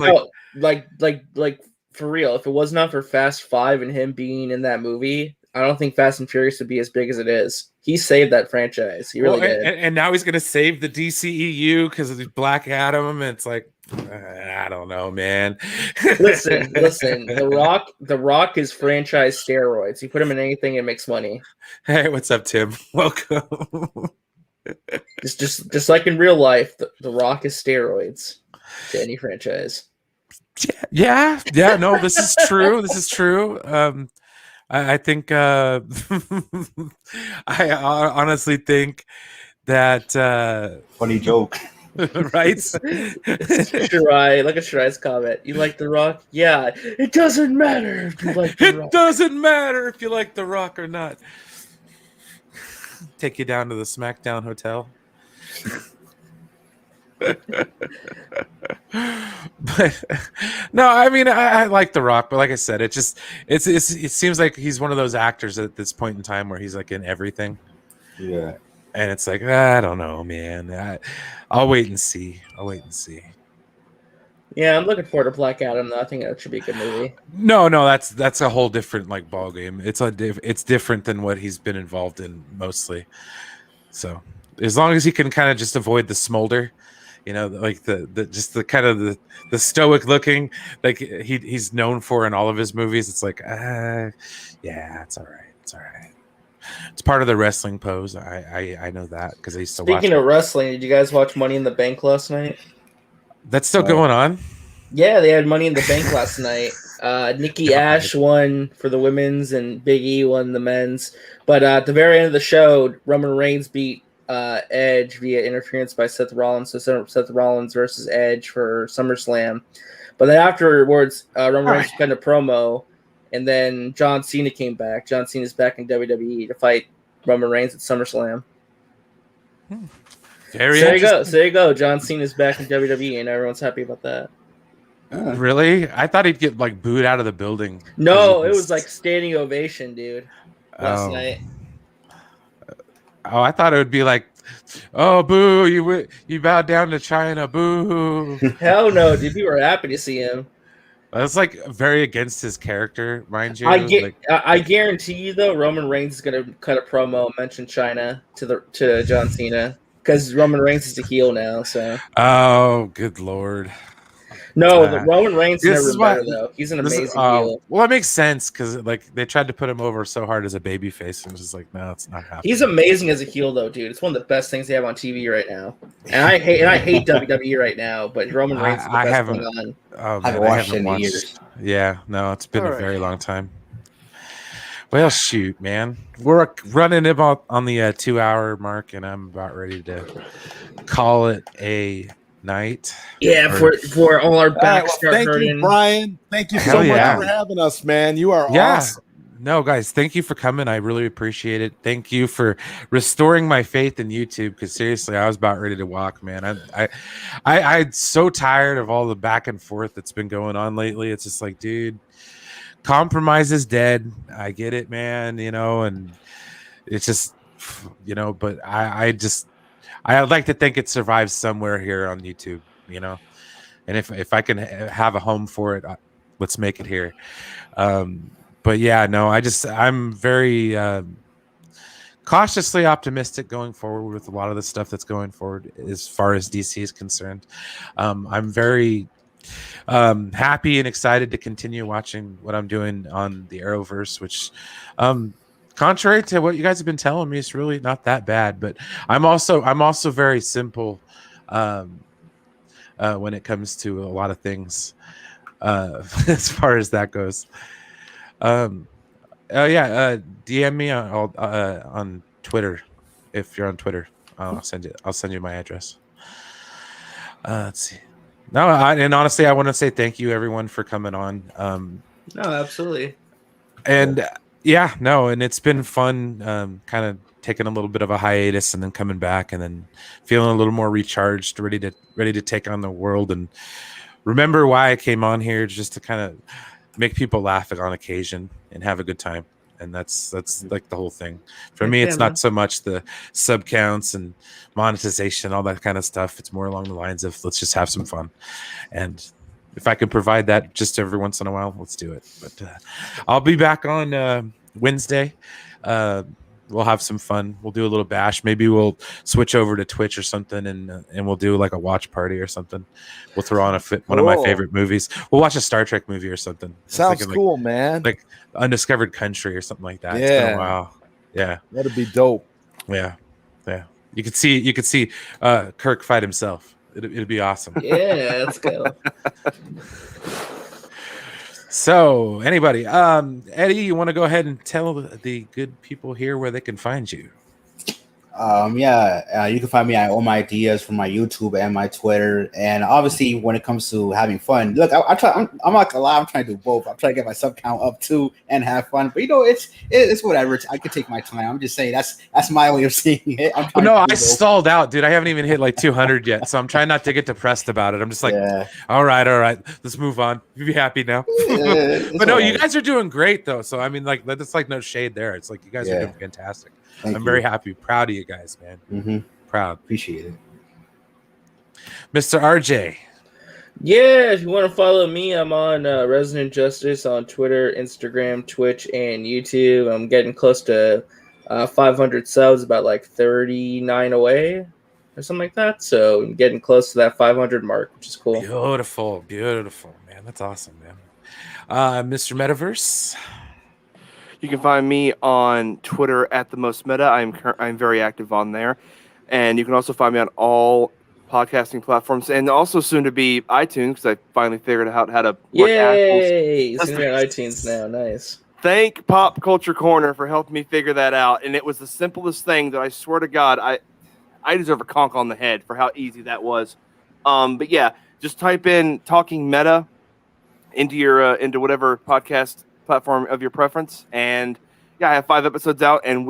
B: like for real. If it was not for Fast 5 and him being in that movie, I don't think Fast and Furious would be as big as it is. He saved that franchise. He really did.
A: And now he's going to save the DCEU because of Black Adam. And it's like, I don't know, man.
B: Listen. The Rock is franchise steroids. You put him in anything, it makes money.
A: Hey, what's up, Tim? Welcome.
B: just like in real life, the Rock is steroids to any franchise.
A: Yeah. No, this is true. I think I honestly think that
D: funny joke.
A: Right?
B: Shirai, look at Shirai's comment. You like The Rock? Yeah. It doesn't matter if you like The Rock.
A: It doesn't matter if you like The Rock or not. Take you down to the SmackDown hotel. But no, I mean, I like The Rock, but like I said, it seems like he's one of those actors at this point in time where he's like in everything.
D: Yeah.
A: And it's like, I don't know, man. I'll wait and see.
B: Yeah, I'm looking forward to Black Adam, though. I think that should be a good movie.
A: No, that's a whole different like ball game. It's different than what he's been involved in mostly. So as long as he can kind of just avoid the smolder, You know, like the just the kind of the stoic looking, like he's known for in all of his movies. It's like, yeah, it's all right. It's all right. It's part of the wrestling pose. I know that because I used to watch.
B: Speaking of wrestling, did you guys watch Money in the Bank last night?
A: That's still going on.
B: Yeah, they had Money in the Bank last night. Nikki Ash won for the women's and Big E won the men's. But at the very end of the show, Roman Reigns beat Edge via interference by Seth Rollins. So Seth Rollins versus Edge for SummerSlam. But then afterwards, Roman Reigns cut a promo, and then John Cena came back. John Cena's back in WWE to fight Roman Reigns at SummerSlam. So there you go. So there you go. John Cena's back in WWE, and everyone's happy about that.
A: Really? I thought he'd get like booed out of the building.
B: No, it was like standing ovation, dude. Last night.
A: Oh, I thought it would be like, oh, boo! You bowed down to China, boo!
B: Hell no, dude. People were happy to see him.
A: That's like very against his character, mind you.
B: I guarantee you though, Roman Reigns is gonna cut a promo, mention China to John Cena because Roman Reigns is a heel now. So.
A: Oh, good lord.
B: No, the Roman Reigns never been better though. He's an amazing heel.
A: Well, it makes sense because like they tried to put him over so hard as a babyface, and it was just like, no, it's not happening.
B: He's amazing as a heel though, dude. It's one of the best things they have on TV right now. And I hate WWE right now, but Roman Reigns is the best thing on.
A: Oh, man, I haven't watched years. Yeah, no, it's been a very long time. Well, shoot, man, we're running about on the 2-hour mark, and I'm about ready to call it a night.
B: Yeah, for all our backs start hurting.
G: Thank you, Brian. Thank you so much for having us, man. You are awesome.
A: No, guys, thank you for coming. I really appreciate it. Thank you for restoring my faith in YouTube. Because seriously, I was about ready to walk, man. I'm so tired of all the back and forth that's been going on lately. It's just like, dude, compromise is dead. I get it, man. You know, and it's just, you know, but I'd like to think it survives somewhere here on YouTube, you know, and if I can have a home for it, let's make it here. But yeah, no, I'm very cautiously optimistic going forward with a lot of the stuff that's going forward as far as DC is concerned. I'm very happy and excited to continue watching what I'm doing on the Arrowverse, which contrary to what you guys have been telling me, it's really not that bad. But I'm also very simple when it comes to a lot of things as far as that goes. DM me on Twitter if you're on Twitter. I'll send you my address. Let's see. No, and honestly, I want to say thank you everyone for coming on.
B: No, absolutely.
A: And yeah, no, and it's been fun kind of taking a little bit of a hiatus and then coming back and then feeling a little more recharged, ready to take on the world and remember why I came on here, just to kind of make people laugh on occasion and have a good time. And that's like the whole thing. For me, it's not so much the sub counts and monetization, all that kind of stuff. It's more along the lines of let's just have some fun. And if I can provide that just every once in a while, let's do it. But I'll be back on Wednesday. We'll have some fun. We'll do a little bash. Maybe we'll switch over to Twitch or something, and we'll do like a watch party or something. We'll throw on one of my favorite movies. We'll watch a Star Trek movie or something.
G: Sounds cool, man.
A: Like Undiscovered Country or something like that.
G: Yeah.
A: It's been a while. Yeah.
G: That'd be dope.
A: Yeah. Yeah. You could see Kirk fight himself. It'd be awesome.
B: Yeah, let's go.
A: So, anybody, Eddie, you want to go ahead and tell the good people here where they can find you?
D: You can find me at all my ideas from my YouTube and my Twitter. And obviously, when it comes to having fun, look, I'm not gonna lie, I'm trying to do both. I'm trying to get my sub count up too and have fun. But you know, it's whatever. I could take my time. I'm just saying that's my way of seeing it.
A: I stalled out, dude. I haven't even hit like 200 yet, so I'm trying not to get depressed about it. I'm just like, all right, let's move on. You be happy now. But no, you guys are doing great though. So I mean, like, that's like no shade there. It's like you guys are doing fantastic. I'm very happy, proud of you guys, man.
D: Mm-hmm.
A: Proud,
D: appreciate it,
A: Mr. RJ.
B: Yeah, if you want to follow me, I'm on Resident Justice on Twitter, Instagram, Twitch, and YouTube. I'm getting close to 500 subs, about like 39 away. or something like that. So I'm getting close to that 500 mark, which is cool.
A: Beautiful, man. That's awesome, man. Mr. Metaverse.
H: You can find me on Twitter at the most meta. I'm very active on there, and you can also find me on all podcasting platforms, and also soon to be iTunes, because I finally figured out how to work
B: Yay! It's gonna be on iTunes now. Nice.
H: Thank Pop Culture Corner for helping me figure that out, and it was the simplest thing that I swear to God I deserve a conk on the head for how easy that was. But yeah, just type in Talking Meta into your into whatever podcast platform of your preference, and yeah, I have 5 episodes out, and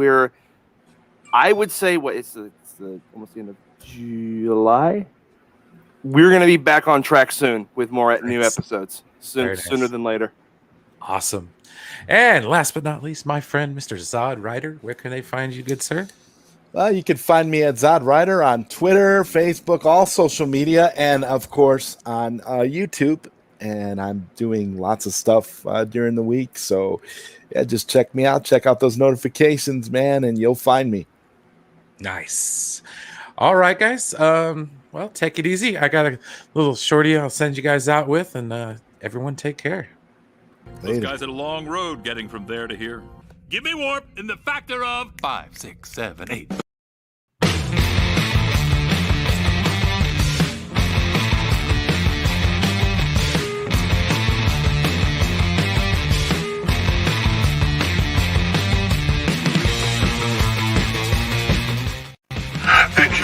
H: I would say it's the almost the end of July. We're gonna be back on track soon with more new episodes sooner than later.
A: Awesome. And last but not least, my friend Mr. Zod Ryder. Where can they find you, good sir?
G: Well, you can find me at Zod Ryder on Twitter, Facebook, all social media, and of course on YouTube. And I'm doing lots of stuff during the week. So yeah, just check me out. Check out those notifications, man, and you'll find me.
A: Nice. All right, guys. Well, take it easy. I got a little shorty I'll send you guys out with, and everyone take care.
E: Those guys had a long road getting from there to here. Give me warp in the factor of 5, 6, 7, 8.